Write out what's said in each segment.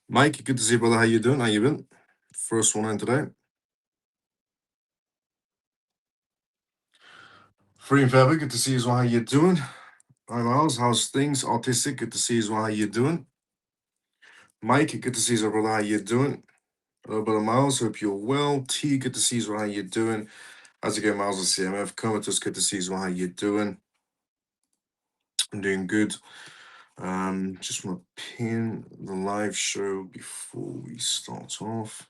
Mike, good to see you, brother. How you doing? How you been? First one in today. Free and Faber, good to see you as well. How you doing? Hi, Miles. How's things? Autistic, good to see you as well. How you doing? Mike, good to see you as well, brother. How you doing? Hello, brother Miles. Hope you're well. T, good to see you as well. How you doing? How's it going, Miles with CMF? Comatose, good to see you as well. How you doing? I'm doing good. Just want to pin the live show before we start off.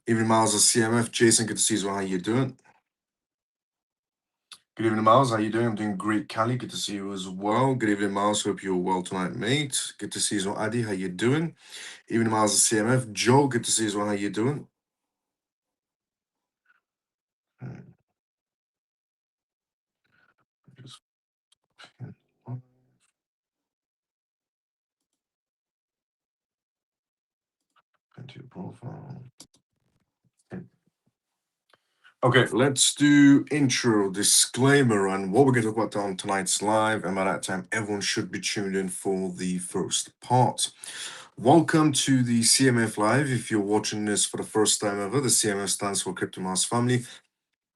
Evening, Miles with CMF. Jason, good to see you as well. How you doing? Good evening, Miles. How you doing? I'm doing great, Callie. Good to see you as well. Good evening, Miles. Hope you're well tonight, mate. Good to see you as well, Adi. How you doing? Evening, Miles of CMF. Joe, good to see you as well. How you doing? Just pin to your profile. Okay, let's do intro, disclaimer, and what we're going to talk about on tonight's live. And by that time, everyone should be tuned in for the first part. Welcome to the CMF Live. If you're watching this for the first time ever, the CMF stands for Crypto Mouse Family.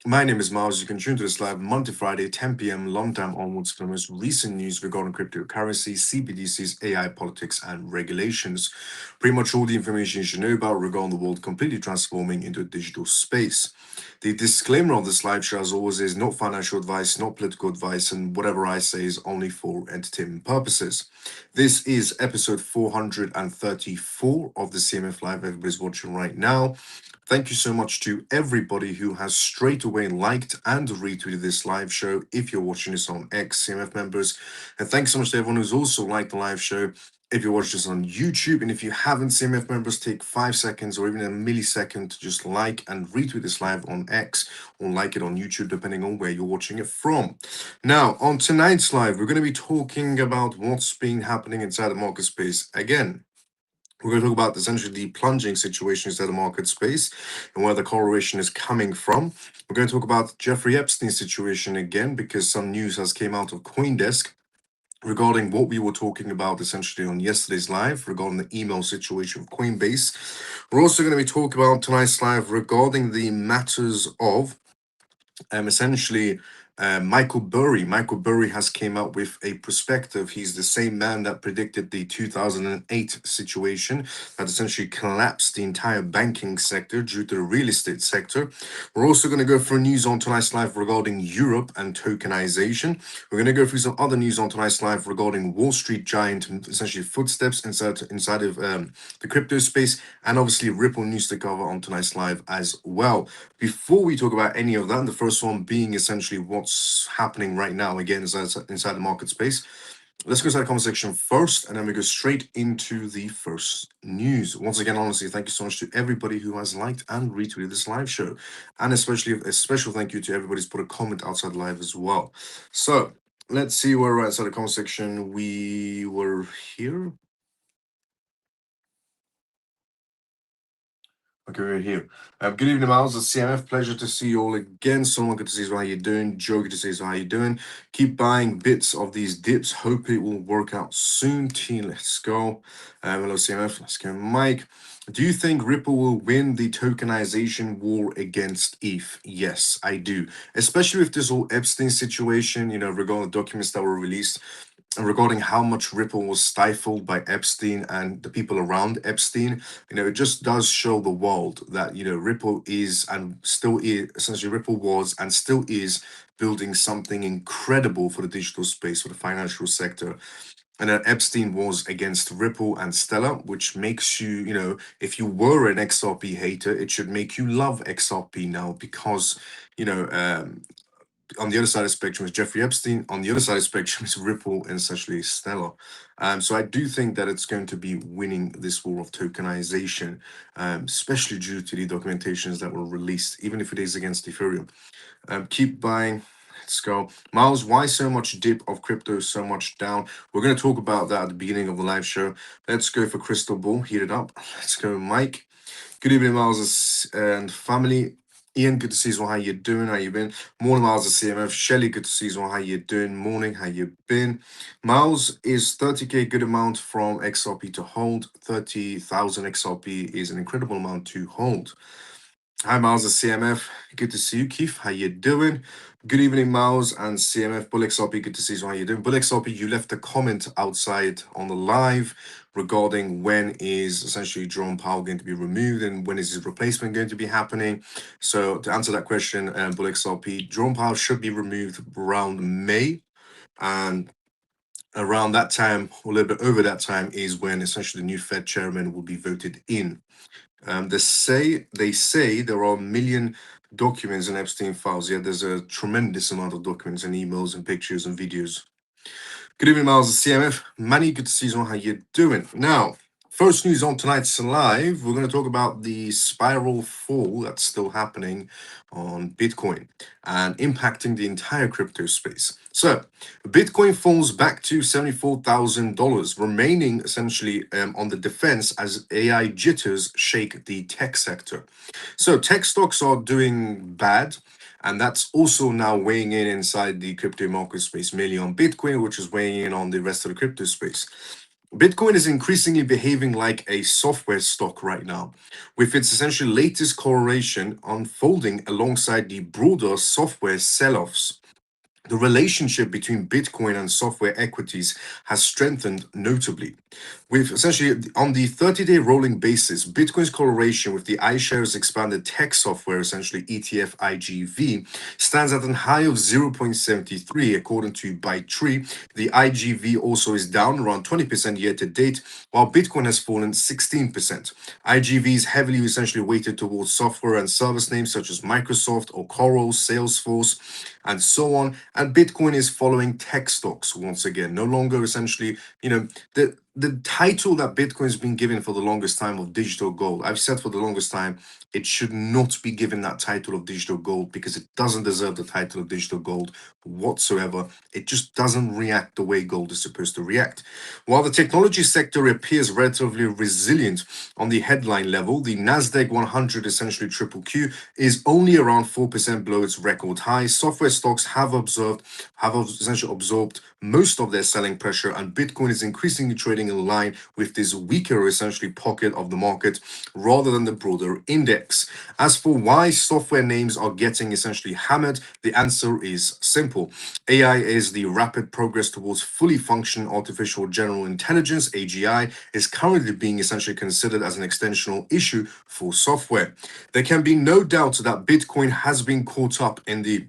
My name is Miles. You can tune to this live Monday, Friday, 10 p.m. long time onwards for the most recent news regarding cryptocurrency, CBDCs, AI, politics, and regulations. Pretty much all the information you should know about regarding the world completely transforming into a digital space. The disclaimer of this live show, as always, is not financial advice, not political advice, and whatever I say is only for entertainment purposes. This is episode 434 of the CMF Live. Everybody's watching right now. Thank you so much to everybody who has straight away liked and retweeted this live show if you're watching this on X, CMF members. And thanks so much to everyone who's also liked the live show if you're watching this on YouTube. And if you haven't, CMF members, take 5 seconds or even a millisecond to just like and retweet this live on X or like it on YouTube, depending on where you're watching it from. Now, on tonight's live, we're going to be talking about what's been happening inside the market space. Again, we're going to talk about essentially the plunging situation inside the market space and where the correlation is coming from. We're going to talk about Jeffrey Epstein's situation again because some news has came out of CoinDesk regarding what we were talking about essentially on yesterday's live regarding the email situation with Coinbase. We're also going to be talking about tonight's live regarding the matters of essentially Michael Burry. Michael Burry has came out with a perspective. He's the same man that predicted the 2008 situation that essentially collapsed the entire banking sector due to the real estate sector. We're also going to go through news on tonight's live regarding Europe and tokenization. We're going to go through some other news on tonight's live regarding Wall Street giant, essentially footsteps inside of the crypto space, and obviously Ripple news to cover on tonight's live as well. Before we talk about any of that, the first one being essentially what's happening right now, again, inside the market space. Let's go inside the comment section first, and then we go straight into the first news. Once again, honestly, thank you so much to everybody who has liked and retweeted this live show, and especially a special thank you to everybody who's put a comment outside live as well. So let's see where we're at inside the comment section. We were here. Okay, we're here. Good evening, Miles. It's CMF. Pleasure to see you all again. Someone good to see you. How you doing? Joe, good to see you. How you doing? Keep buying bits of these dips. Hope it will work out soon. Team, let's go. Hello, CMF. Let's go, Mike. Do you think Ripple will win the tokenization war against ETH? Yes, I do. Especially with this whole Epstein situation, regarding the documents that were released regarding how much Ripple was stifled by Epstein and the people around Epstein. It just does show the world that, Ripple is and still is, essentially, Ripple was and still is building something incredible for the digital space, for the financial sector. And that Epstein was against Ripple and Stellar, which makes you, if you were an XRP hater, it should make you love XRP now because, on the other side of the spectrum is Jeffrey Epstein. On the other side of the spectrum is Ripple and essentially Stellar. So I do think that it's going to be winning this war of tokenization, especially due to the documentations that were released, even if it is against Ethereum. Keep buying. Let's go. Miles, why so much dip of crypto, so much down? We're going to talk about that at the beginning of the live show. Let's go for Crystal Ball. Heat it up. Let's go, Mike. Good evening, Miles and family. Ian, good to see you. How you doing? How you been? Morning, Miles of CMF. Shelly, good to see you. How you doing? Morning, how you been? Miles, is 30K good amount from XRP to hold? 30,000 XRP is an incredible amount to hold. Hi, Miles of CMF. Good to see you, Keith. How you doing? Good evening, Miles and CMF. Bull XRP, good to see you. How you doing? Bull XRP, you left a comment outside on the live regarding when is essentially Jerome Powell going to be removed and when is his replacement going to be happening. So to answer that question, Bull XRP, Jerome Powell should be removed around May, and around that time, or a little bit over that time, is when essentially the new Fed chairman will be voted in. They say there are a million documents in Epstein files. Yeah, there's a tremendous amount of documents and emails and pictures and videos. Good evening, Miles of CMF. Manny, good to see you. How you doing? Now, first news on tonight's live, we're going to talk about the spiral fall that's still happening on Bitcoin and impacting the entire crypto space. So, Bitcoin falls back to $74,000, remaining essentially on the defense as AI jitters shake the tech sector. So, tech stocks are doing bad. And that's also now weighing in inside the crypto market space, mainly on Bitcoin, which is weighing in on the rest of the crypto space. Bitcoin is increasingly behaving like a software stock right now, with its essentially latest correlation unfolding alongside the broader software sell-offs. The relationship between Bitcoin and software equities has strengthened notably. With essentially on the 30-day rolling basis, Bitcoin's correlation with the iShares expanded tech software, essentially ETF IGV, stands at a high of 0.73 according to ByteTree. The IGV also is down around 20% year to date, while Bitcoin has fallen 16%. IGV is heavily essentially weighted towards software and service names such as Microsoft or Coral, Salesforce, and so on. And Bitcoin is following tech stocks once again, no longer essentially, the title that Bitcoin's been given for the longest time of digital gold. I've said for the longest time, it should not be given that title of digital gold because it doesn't deserve the title of digital gold whatsoever. It just doesn't react the way gold is supposed to react. While the technology sector appears relatively resilient on the headline level, the Nasdaq 100, essentially triple Q, is only around 4% below its record high. Software stocks have essentially absorbed most of their selling pressure, and Bitcoin is increasingly trading in line with this weaker essentially pocket of the market rather than the broader index. As for why software names are getting essentially hammered, the answer is simple. AI is the rapid progress towards fully functioning artificial general intelligence, AGI, is currently being essentially considered as an extensional issue for software. There can be no doubt that Bitcoin has been caught up in the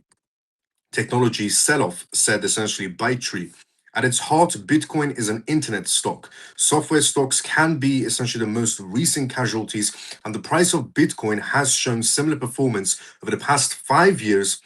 technology sell-off, said essentially ByteTree. At its heart, Bitcoin is an internet stock. Software stocks can be essentially the most recent casualties, and the price of Bitcoin has shown similar performance over the past 5 years,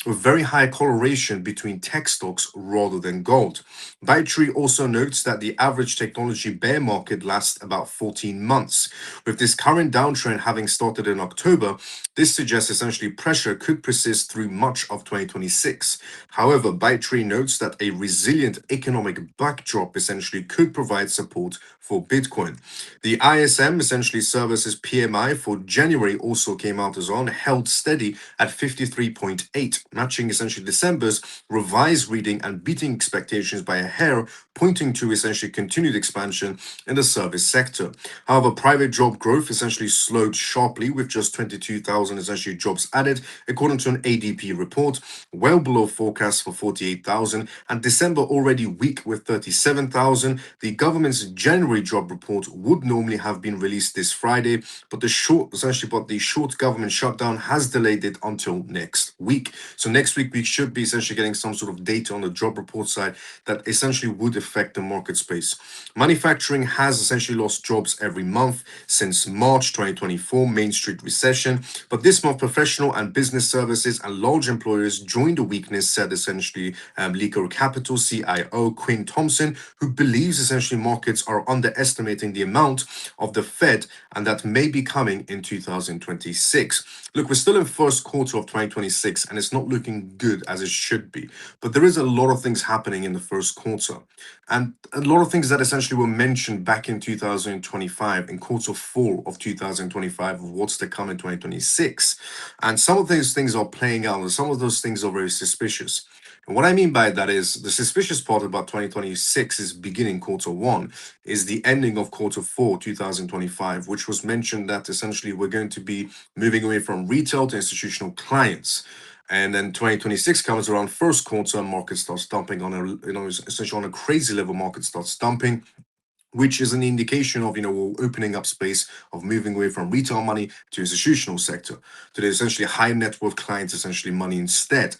with very high correlation between tech stocks rather than gold. ByteTree also notes that the average technology bear market lasts about 14 months. With this current downtrend having started in October, this suggests essentially pressure could persist through much of 2026. However, ByteTree notes that a resilient economic backdrop essentially could provide support for Bitcoin. The ISM essentially services PMI for January also came out as on, held steady at 53.8, matching essentially December's revised reading and beating expectations by a hair, pointing to essentially continued expansion in the service sector. However, private job growth essentially slowed sharply with just 22,000 essentially jobs added, according to an ADP report, well below forecast for 48,000, and December already weak with 37,000. The government's January job report would normally have been released this Friday, but the short government shutdown has delayed it until next week. So next week we should be essentially getting some sort of data on the job report side that essentially would affect the market space. Manufacturing has essentially lost jobs every month since March 2024 Main Street recession, but this month professional and business services and large employers joined the weakness, said essentially Leaker Capital CIO Quinn Thompson, who believes essentially markets are underestimating the amount of the Fed and that may be coming in 2026. Look, we're still in first quarter of 2026 and it's not looking good as it should be, but there is a lot of things happening in the first quarter. quarter. And a lot of things that essentially were mentioned back in 2025, in quarter four of 2025, of what's to come in 2026. And some of those things are playing out, and some of those things are very suspicious. And what I mean by that is the suspicious part about 2026 is beginning quarter one, is the ending of quarter four, 2025, which was mentioned that essentially we're going to be moving away from retail to institutional clients. And then 2026 comes around first quarter, market starts dumping on a, essentially on a crazy level, market starts dumping, which is an indication of, we're opening up space of moving away from retail money to institutional sector, to the essentially high net worth clients, essentially money instead.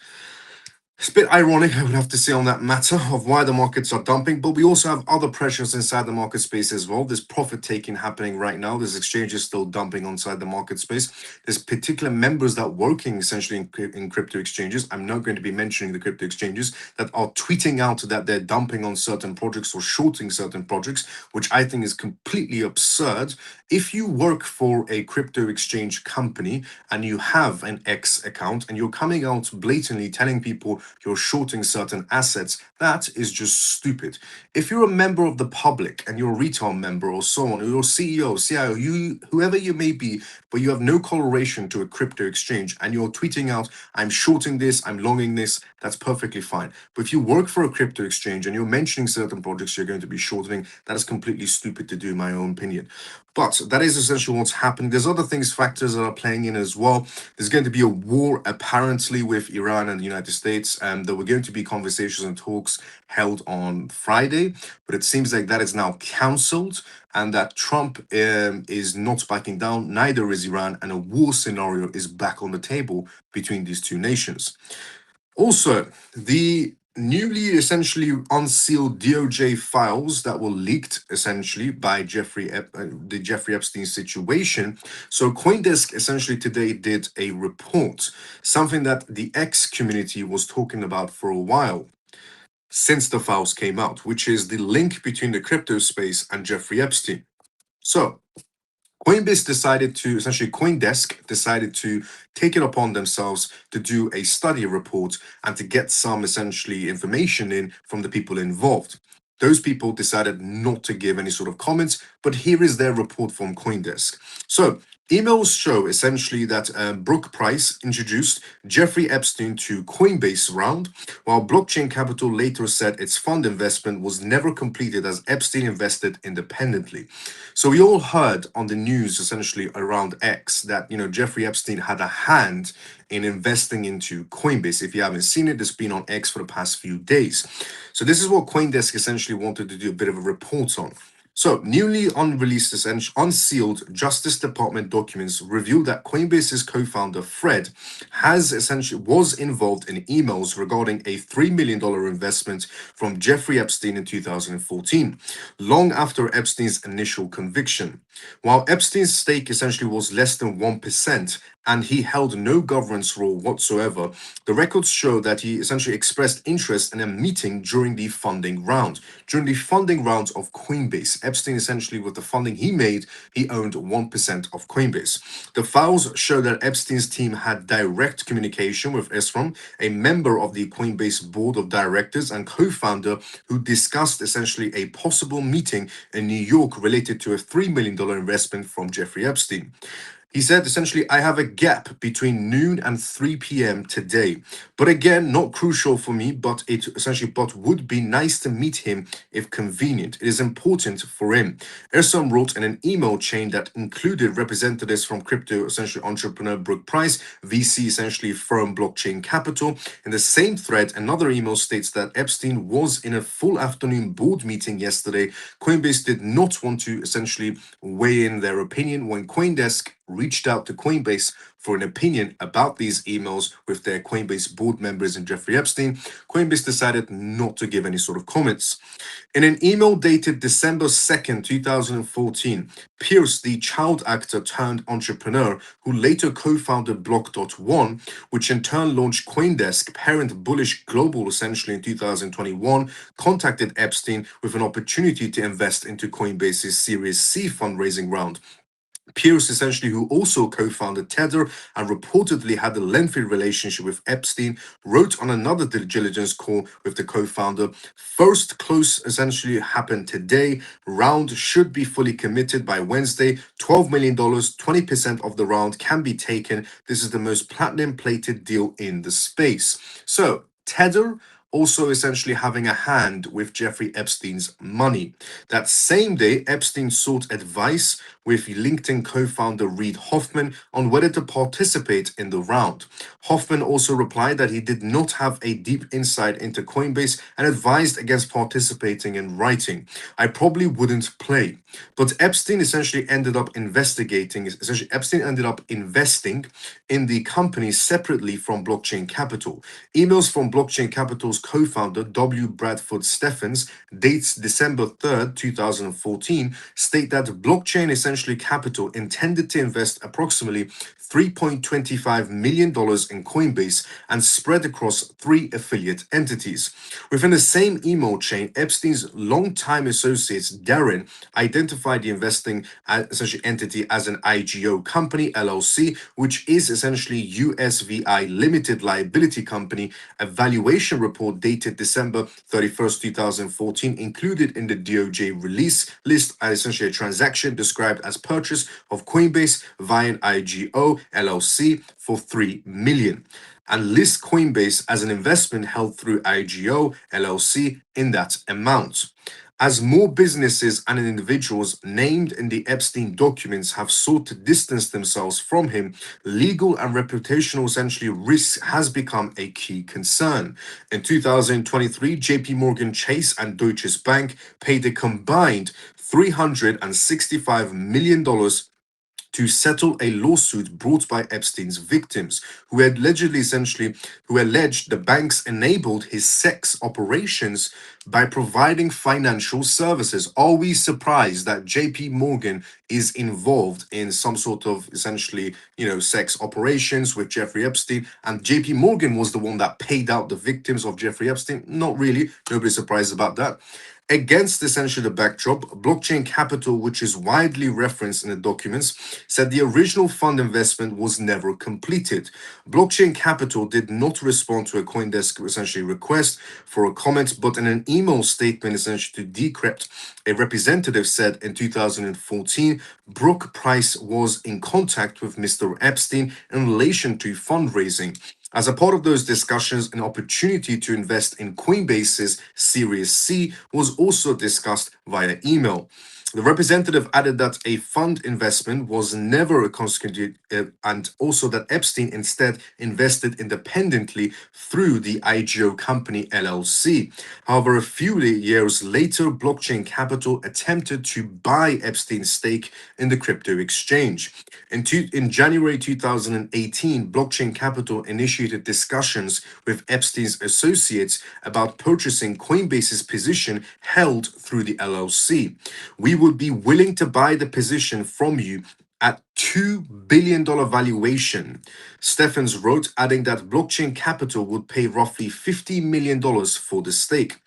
It's a bit ironic, I would have to say, on that matter of why the markets are dumping, but we also have other pressures inside the market space as well. There's profit taking happening right now. There's exchanges still dumping inside the market space. There's particular members that working essentially in crypto exchanges. I'm not going to be mentioning the crypto exchanges that are tweeting out that they're dumping on certain projects or shorting certain projects, which I think is completely absurd. If you work for a crypto exchange company and you have an X account and you're coming out blatantly telling people you're shorting certain assets, that is just stupid. If you're a member of the public and you're a retail member or so on, or you're CEO, CIO, whoever you may be, but you have no correlation to a crypto exchange and you're tweeting out, I'm shorting this, I'm longing this, that's perfectly fine. But if you work for a crypto exchange and you're mentioning certain projects you're going to be shorting, that is completely stupid to do, in my own opinion. But that is essentially what's happening. There's other things, factors that are playing in as well. There's going to be a war apparently with Iran and the United States. There were going to be conversations and talks held on Friday, but it seems like that is now cancelled and that Trump is not backing down, neither is Iran, and a war scenario is back on the table between these two nations. Also, the newly essentially unsealed DOJ files that were leaked essentially by the Jeffrey Epstein situation. So CoinDesk essentially today did a report, something that the X community was talking about for a while since the files came out, which is the link between the crypto space and Jeffrey Epstein. So Coindesk decided to take it upon themselves to do a study report and to get some essentially information in from the people involved. Those people decided not to give any sort of comments, but here is their report from CoinDesk. So emails show essentially that Brooke Price introduced Jeffrey Epstein to Coinbase round, while Blockchain Capital later said its fund investment was never completed as Epstein invested independently. So we all heard on the news essentially around X that Jeffrey Epstein had a hand in investing into Coinbase. If you haven't seen it, it's been on X for the past few days. So this is what CoinDesk essentially wanted to do a bit of a report on. So, newly unreleased, unsealed Justice Department documents reveal that Coinbase's co-founder Fred was involved in emails regarding a $3 million investment from Jeffrey Epstein in 2014, long after Epstein's initial conviction. While Epstein's stake essentially was less than 1%, and he held no governance role whatsoever, the records show that he essentially expressed interest in a meeting during the funding round. During the funding round of Coinbase, Epstein essentially, with the funding he made, he owned 1% of Coinbase. The files show that Epstein's team had direct communication with Esrom, a member of the Coinbase board of directors and co-founder, who discussed essentially a possible meeting in New York related to a $3 million investment from Jeffrey Epstein. He said, essentially, I have a gap between noon and 3 p.m. today. But again, not crucial for me, but would be nice to meet him if convenient. It is important for him. Ersom wrote in an email chain that included representatives from crypto, essentially entrepreneur Brooke Price, VC, essentially firm Blockchain Capital. In the same thread, another email states that Epstein was in a full afternoon board meeting yesterday. Coinbase did not want to essentially weigh in their opinion when CoinDesk reached out to Coinbase for an opinion about these emails with their Coinbase board members and Jeffrey Epstein. Coinbase decided not to give any sort of comments. In an email dated December 2nd, 2014, Pierce, the child actor turned entrepreneur who later co-founded Block.one, which in turn launched CoinDesk, parent Bullish Global essentially in 2021, contacted Epstein with an opportunity to invest into Coinbase's Series C fundraising round. Pierce, essentially, who also co founded Tether and reportedly had a lengthy relationship with Epstein, wrote on another due diligence call with the co founder. First close essentially happened today. Round should be fully committed by Wednesday. $12 million, 20% of the round can be taken. This is the most platinum plated deal in the space. So, Tether also essentially having a hand with Jeffrey Epstein's money. That same day, Epstein sought advice with LinkedIn co founder Reid Hoffman on whether to participate in the round. Hoffman also replied that he did not have a deep insight into Coinbase and advised against participating in writing. I probably wouldn't play. But Epstein essentially ended up Epstein ended up investing in the company separately from Blockchain Capital. Emails from Blockchain Capital's co-founder W. Bradford Stephens, dates December 3rd, 2014, state that Blockchain essentially Capital intended to invest approximately $3.25 million in Coinbase and spread across 3 affiliate entities. Within the same email chain, Epstein's longtime associates Darren identified the investing essentially entity as an IGO company LLC, which is essentially USVI Limited Liability Company. A valuation report dated December 31st, 2014, included in the DOJ release list essentially a transaction described as purchase of Coinbase via an IGO LLC for $3 million, and list Coinbase as an investment held through IGO LLC in that amount. As more businesses and individuals named in the Epstein documents have sought to distance themselves from him, legal and reputational essentially risk has become a key concern. In 2023, JP Morgan Chase and Deutsche Bank paid a combined $365 million to settle a lawsuit brought by Epstein's victims, who alleged the banks enabled his sex operations by providing financial services. Are we surprised that JP Morgan is involved in some sort of essentially, sex operations with Jeffrey Epstein? And JP Morgan was the one that paid out the victims of Jeffrey Epstein? Not really. Nobody's surprised about that. Against essentially the backdrop, Blockchain Capital, which is widely referenced in the documents, said the original fund investment was never completed. Blockchain Capital did not respond to a CoinDesk essentially request for a comment, but in an email statement essentially to Decrypt, a representative said in 2014, Brooke Price was in contact with Mr. Epstein in relation to fundraising. As a part of those discussions, an opportunity to invest in Coinbase's Series C was also discussed via email. The representative added that a fund investment was never constituted, and also that Epstein instead invested independently through the IGO company LLC. However, a few years later, Blockchain Capital attempted to buy Epstein's stake in the crypto exchange. In January 2018, Blockchain Capital initiated discussions with Epstein's associates about purchasing Coinbase's position held through the LLC. We would be willing to buy the position from you at $2 billion valuation, Stephens wrote, adding that Blockchain Capital would pay roughly $50 million for the stake.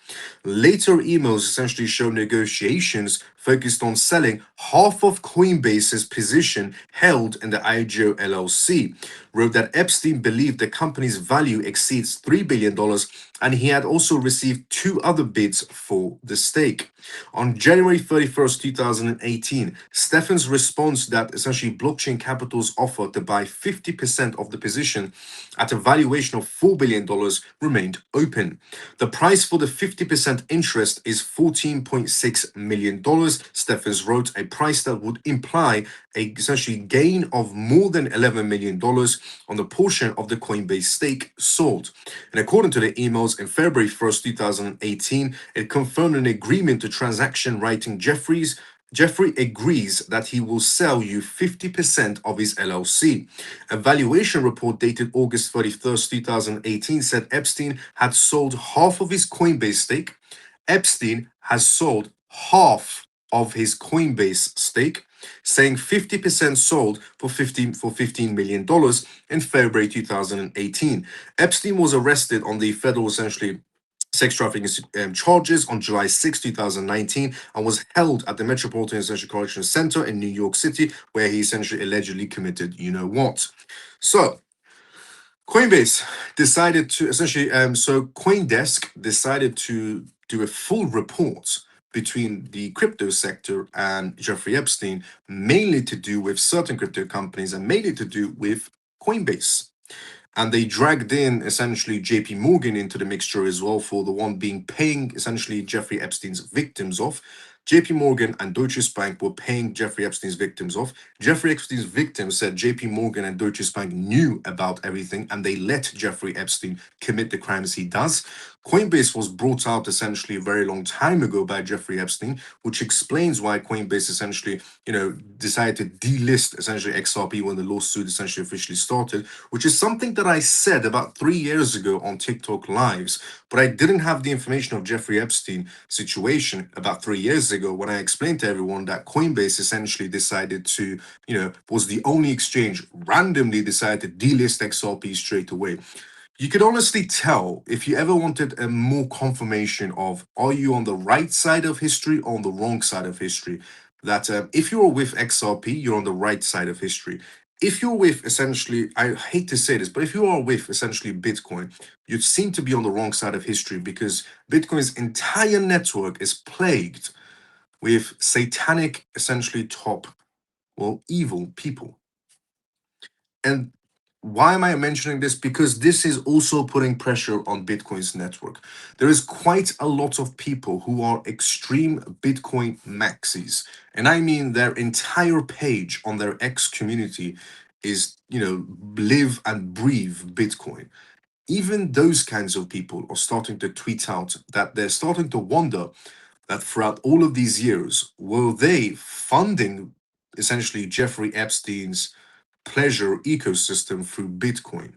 Later emails essentially show negotiations focused on selling half of Coinbase's position held in the IGO LLC, wrote that Epstein believed the company's value exceeds $3 billion, and he had also received 2 other bids for the stake. On January 31st, 2018, Stephens responds that essentially Blockchain Capital's offer to buy 50% of the position at a valuation of $4 billion remained open. The price for the 50% interest is $14.6 million. Stephens wrote, a price that would imply a essentially gain of more than $11 million on the portion of the Coinbase stake sold. And according to the emails, in February 1st, 2018, it confirmed an agreement to transaction writing Jeffrey agrees that he will sell you 50% of his LLC. A valuation report dated August 31st, 2018 said Epstein had sold half of his Coinbase stake. Epstein has sold half of his Coinbase stake, saying 50% sold for $15 million in February 2018. Epstein was arrested on the federal essentially sex trafficking charges on July 6, 2019, and was held at the Metropolitan Essential Correctional Center in New York City, where he essentially allegedly committed you know what. So, Coinbase decided to essentially, so CoinDesk decided to do a full report between the crypto sector and Jeffrey Epstein, mainly to do with certain crypto companies and mainly to do with Coinbase. And they dragged in essentially JP Morgan into the mixture as well for the one being paying essentially Jeffrey Epstein's victims off. JP Morgan and Deutsche Bank were paying Jeffrey Epstein's victims off. Jeffrey Epstein's victims said JP Morgan and Deutsche Bank knew about everything and they let Jeffrey Epstein commit the crimes he does. Coinbase was brought out essentially a very long time ago by Jeffrey Epstein, which explains why Coinbase essentially, decided to delist essentially XRP when the lawsuit essentially officially started, which is something that I said about 3 years ago on TikTok lives, but I didn't have the information of Jeffrey Epstein situation about 3 years ago when I explained to everyone that Coinbase essentially decided to, was the only exchange randomly decided to delist XRP straight away. You could honestly tell if you ever wanted a more confirmation of are you on the right side of history or on the wrong side of history, that if you're with XRP, you're on the right side of history. If you're with essentially, I hate to say this, but if you are with essentially Bitcoin, you seem to be on the wrong side of history because Bitcoin's entire network is plagued with satanic, essentially top, well, evil people. And why am I mentioning this? Because this is also putting pressure on Bitcoin's network. There is quite a lot of people who are extreme Bitcoin maxis. And I mean their entire page on their X community is, live and breathe Bitcoin. Even those kinds of people are starting to tweet out that they're starting to wonder that throughout all of these years, were they funding essentially Jeffrey Epstein's pleasure ecosystem through Bitcoin?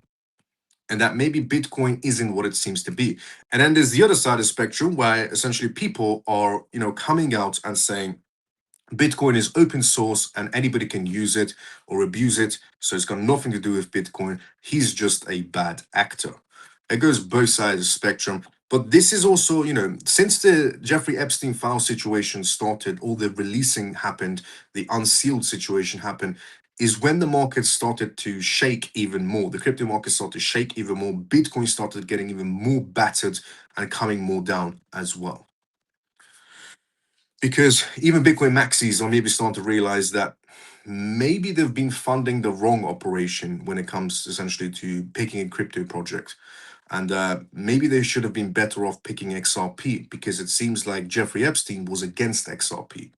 And that maybe Bitcoin isn't what it seems to be. And then there's the other side of the spectrum where essentially people are, coming out and saying, Bitcoin is open source and anybody can use it or abuse it. So it's got nothing to do with Bitcoin. He's just a bad actor. It goes both sides of the spectrum. But this is also, since the Jeffrey Epstein file situation started, all the releasing happened, the unsealed situation happened, is when the market started to shake even more. The crypto market started to shake even more. Bitcoin started getting even more battered and coming more down as well. Because even Bitcoin maxis are maybe starting to realize that maybe they've been funding the wrong operation when it comes essentially to picking a crypto project. And maybe they should have been better off picking XRP because it seems like Jeffrey Epstein was against XRP.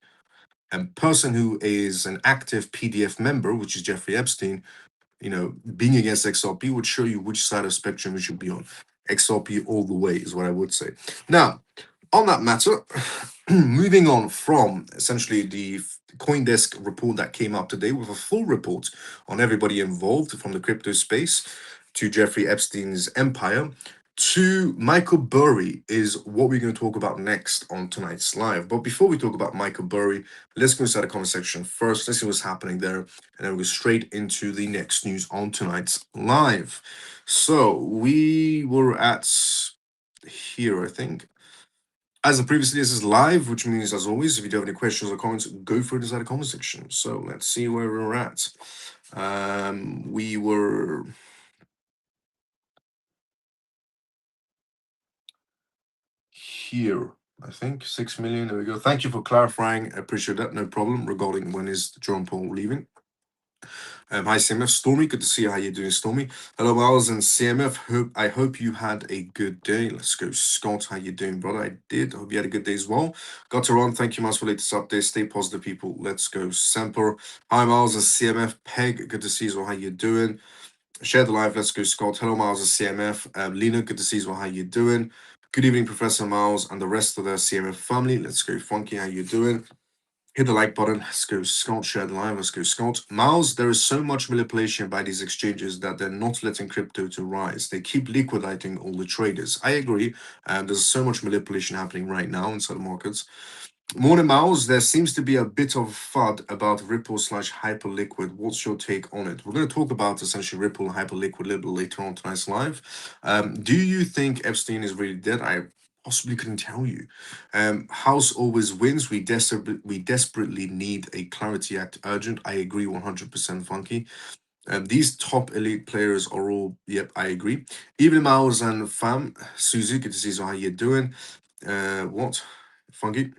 A person who is an active PDF member, which is Jeffrey Epstein, being against XRP would show you which side of spectrum you should be on. XRP all the way is what I would say. Now, on that matter, moving on from essentially the CoinDesk report that came out today with a full report on everybody involved from the crypto space to Jeffrey Epstein's empire to Michael Burry is what we're going to talk about next on tonight's live. But before we talk about Michael Burry, let's go inside the comment section first. Let's see what's happening there. And then we'll go straight into the next news on tonight's live. So we were at here, I think. As of previously, this is live, which means, as always, if you do have any questions or comments, go for it inside the comment section. So let's see where we're at. We were here, I think, 6 million. There we go. Thank you for clarifying. I appreciate that. No problem regarding when is Jerome Paul leaving. Hi CMF, Stormy. Good to see you. How you doing, Stormy? Hello, Miles and CMF. I hope you had a good day. Let's go, Scott. How you doing, brother? I did. Hope you had a good day as well. Got to run. Thank you, Miles, for latest update. Stay positive, people. Let's go, Semper. Hi, Miles and CMF. Peg. Good to see you as well. How you doing? Share the live. Let's go, Scott. Hello, Miles and CMF. Lena. Good to see you as well. How you doing? Good evening, Professor Miles and the rest of the CMF family. Let's go, Funky. How you doing? Hit the like button. Let's go, Scott. Share the live. Let's go, Scott. Miles, there is so much manipulation by these exchanges that they're not letting crypto to rise. They keep liquidating all the traders. I agree. There's so much manipulation happening right now inside the markets. Morning, Miles. There seems to be a bit of FUD about Ripple slash Hyperliquid. What's your take on it? We're going to talk about essentially Ripple and Hyperliquid a little later on tonight's live. Do you think Epstein is really dead? possibly couldn't tell you. House always wins. We desperately need a Clarity Act urgent. I agree 100% funky. These top elite players are all, yep, I agree. Even Miles and Fam, Suzu, good to see you. How you doing? What? Funky?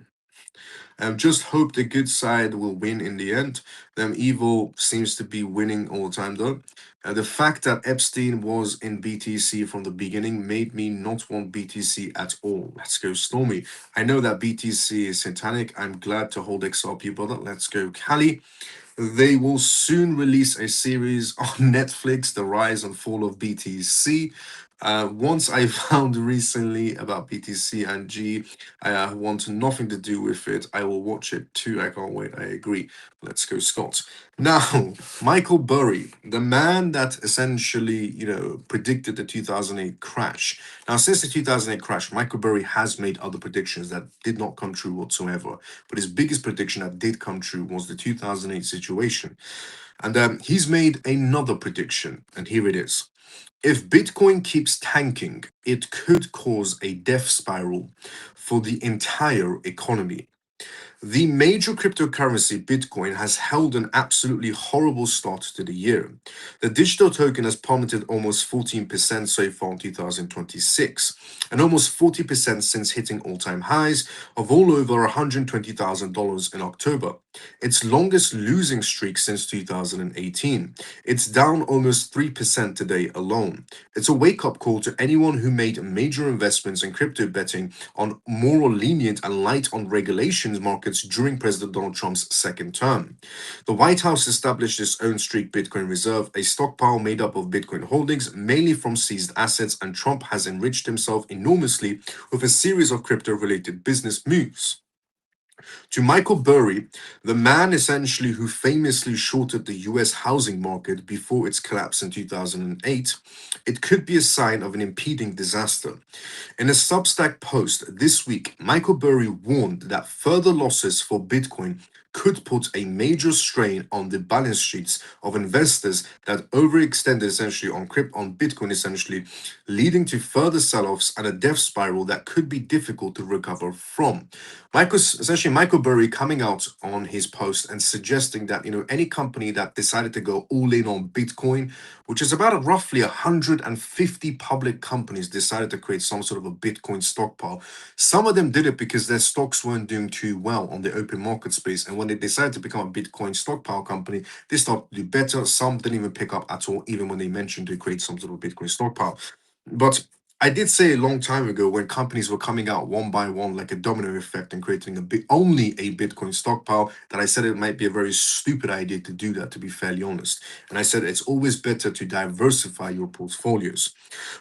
Just hope the good side will win in the end. Evil seems to be winning all the time, though. The fact that Epstein was in BTC from the beginning made me not want BTC at all. Let's go, Stormy. I know that BTC is satanic. I'm glad to hold XRP, brother. Let's go, Cali. They will soon release a series on Netflix, The Rise and Fall of BTC. Once I found recently about BTC and G, I want nothing to do with it. I will watch it too. I can't wait. I agree. Let's go, Scott. Now, Michael Burry, the man that essentially, predicted the 2008 crash. Now, since the 2008 crash, Michael Burry has made other predictions that did not come true whatsoever. But his biggest prediction that did come true was the 2008 situation. And he's made another prediction, and here it is. If Bitcoin keeps tanking, it could cause a death spiral for the entire economy. The major cryptocurrency, Bitcoin, has held an absolutely horrible start to the year. The digital token has plummeted almost 14% so far in 2026, and almost 40% since hitting all time highs of all over $120,000 in October. Its longest losing streak since 2018. It's down almost 3% today alone. It's a wake up call to anyone who made major investments in crypto betting on more lenient and light on regulations markets during President Donald Trump's second term. The White House established its own streak Bitcoin reserve, a stockpile made up of Bitcoin holdings, mainly from seized assets, and Trump has enriched himself enormously with a series of crypto related business moves. To Michael Burry, the man essentially who famously shorted the US housing market before its collapse in 2008, it could be a sign of an impending disaster. In a Substack post this week, Michael Burry warned that further losses for Bitcoin could put a major strain on the balance sheets of investors that overextended essentially on Bitcoin, essentially leading to further sell-offs and a death spiral that could be difficult to recover from. Michael Burry coming out on his post and suggesting that any company that decided to go all in on Bitcoin, which is about roughly 150 public companies decided to create some sort of a Bitcoin stockpile. Some of them did it because their stocks weren't doing too well on the open market space, and when they decided to become a Bitcoin stockpile company, they started to do better. Some didn't even pick up at all, even when they mentioned to create some sort of Bitcoin stockpile. But I did say a long time ago when companies were coming out one by one like a domino effect and creating only a Bitcoin stockpile that I said it might be a very stupid idea to do that, to be fairly honest. And I said it's always better to diversify your portfolios.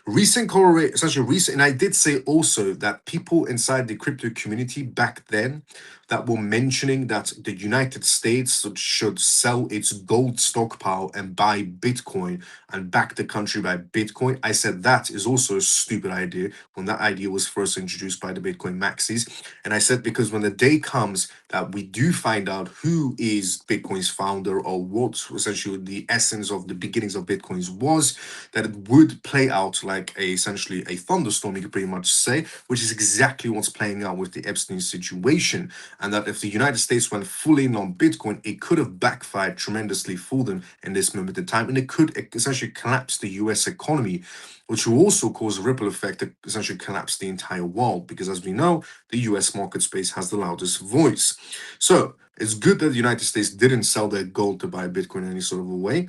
And I did say also that people inside the crypto community back then that were mentioning that the United States should sell its gold stockpile and buy Bitcoin and back the country by Bitcoin. I said that is also a stupid idea when that idea was first introduced by the Bitcoin maxis. And I said because when the day comes that we do find out who is Bitcoin's founder or what essentially the essence of the beginnings of Bitcoins was, that it would play out like essentially a thunderstorm, you could pretty much say, which is exactly what's playing out with the Epstein situation. And that if the United States went full in on Bitcoin, it could have backfired tremendously for them in this moment in time, and it could essentially collapse the US economy, which will also cause a ripple effect to essentially collapse the entire world, because as we know, the US market space has the loudest voice. So it's good that the United States didn't sell their gold to buy Bitcoin in any sort of a way,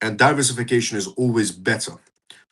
and diversification is always better.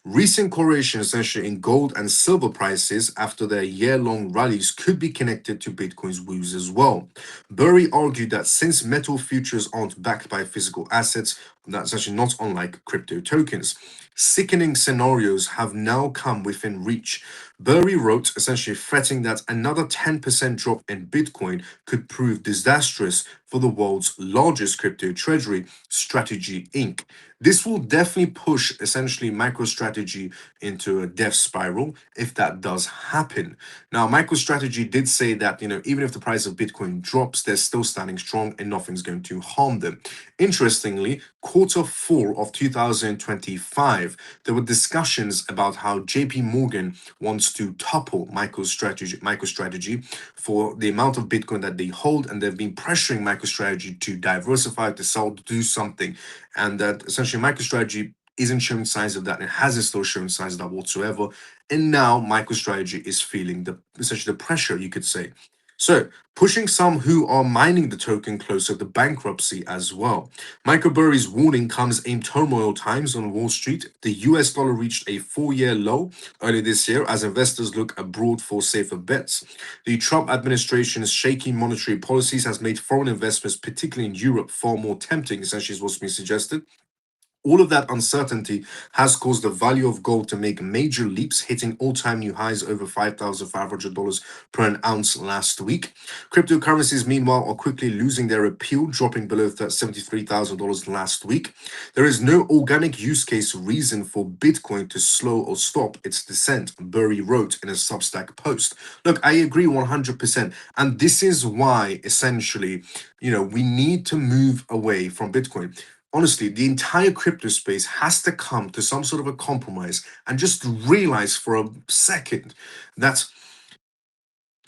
Recent correlations essentially in gold and silver prices after their year-long rallies could be connected to Bitcoin's woes as well. Burry argued that since metal futures aren't backed by physical assets, that's actually not unlike crypto tokens. Sickening scenarios have now come within reach. Burry wrote, essentially threatening that another 10% drop in Bitcoin could prove disastrous for the world's largest crypto treasury, Strategy Inc. This will definitely push essentially MicroStrategy into a death spiral if that does happen. Now, MicroStrategy did say that, even if the price of Bitcoin drops, they're still standing strong and nothing's going to harm them. Interestingly, Q4 of 2025, there were discussions about how JP Morgan wants to topple MicroStrategy for the amount of Bitcoin that they hold, and they've been pressuring MicroStrategy to diversify, to sell, to do something, and that essentially MicroStrategy isn't showing signs of that and hasn't still shown signs of that whatsoever. And now MicroStrategy is feeling the essentially the pressure, you could say. So, pushing some who are mining the token closer to bankruptcy as well. Michael Burry's warning comes in turmoil times on Wall Street. The US dollar reached a 4-year low earlier this year as investors look abroad for safer bets. The Trump administration's shaky monetary policies has made foreign investments, particularly in Europe, far more tempting, essentially is what's been suggested. All of that uncertainty has caused the value of gold to make major leaps, hitting all-time new highs over $5,500 per an ounce last week. Cryptocurrencies, meanwhile, are quickly losing their appeal, dropping below $73,000 last week. There is no organic use case reason for Bitcoin to slow or stop its descent, Burry wrote in a Substack post. Look, I agree 100%. And this is why, essentially, we need to move away from Bitcoin. Honestly, the entire crypto space has to come to some sort of a compromise and just realize for a second that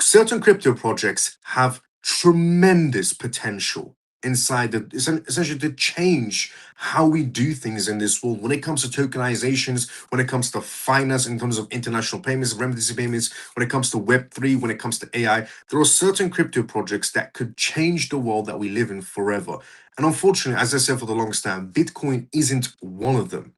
certain crypto projects have tremendous potential inside the essentially to change how we do things in this world when it comes to tokenizations, when it comes to finance, in terms of international payments, remittance payments, when it comes to Web3, when it comes to AI. There are certain crypto projects that could change the world that we live in forever. And unfortunately, as I said for the longest time, Bitcoin isn't one of them.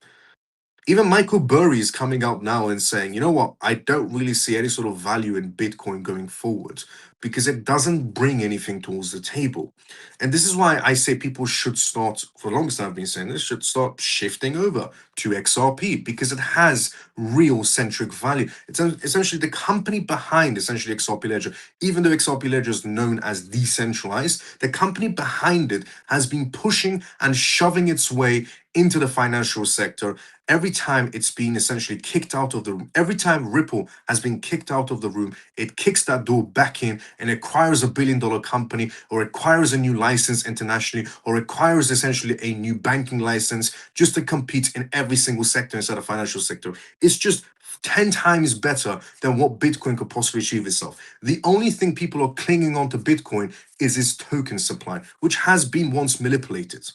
Even Michael Burry is coming out now and saying, you know what, I don't really see any sort of value in Bitcoin going forward because it doesn't bring anything towards the table. And this is why I say people should start, for the longest time I've been saying this, should start shifting over to XRP because it has real centric value. It's essentially the company behind essentially XRP Ledger, even though XRP Ledger is known as decentralized, the company behind it has been pushing and shoving its way into the financial sector. Every time it's been essentially kicked out of the room, every time Ripple has been kicked out of the room, it kicks that door back in and acquires $1 billion company, or acquires a new license internationally, or acquires essentially a new banking license just to compete in every single sector inside the financial sector. It's just 10 times better than what Bitcoin could possibly achieve itself. The only thing people are clinging on to Bitcoin is its token supply, which has been once manipulated.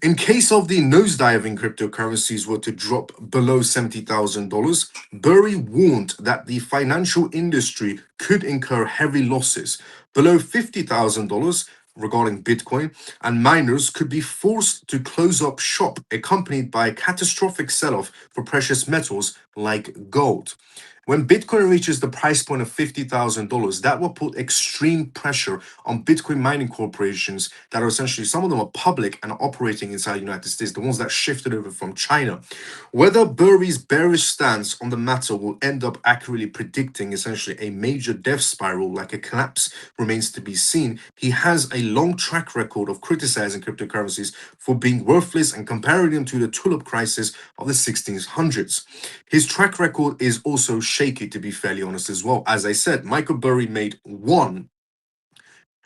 In case of the nosediving cryptocurrencies were to drop below $70,000, Burry warned that the financial industry could incur heavy losses. Below $50,000 regarding Bitcoin, and miners could be forced to close up shop, accompanied by a catastrophic sell-off for precious metals like gold. When Bitcoin reaches the price point of $50,000, that will put extreme pressure on Bitcoin mining corporations that are essentially, some of them are public and are operating inside the United States, the ones that shifted over from China. Whether Burry's bearish stance on the matter will end up accurately predicting essentially a major death spiral like a collapse remains to be seen. He has a long track record of criticizing cryptocurrencies for being worthless and comparing them to the tulip crisis of the 1600s. His track record is also shaky, to be fairly honest, as well. As I said, Michael Burry made one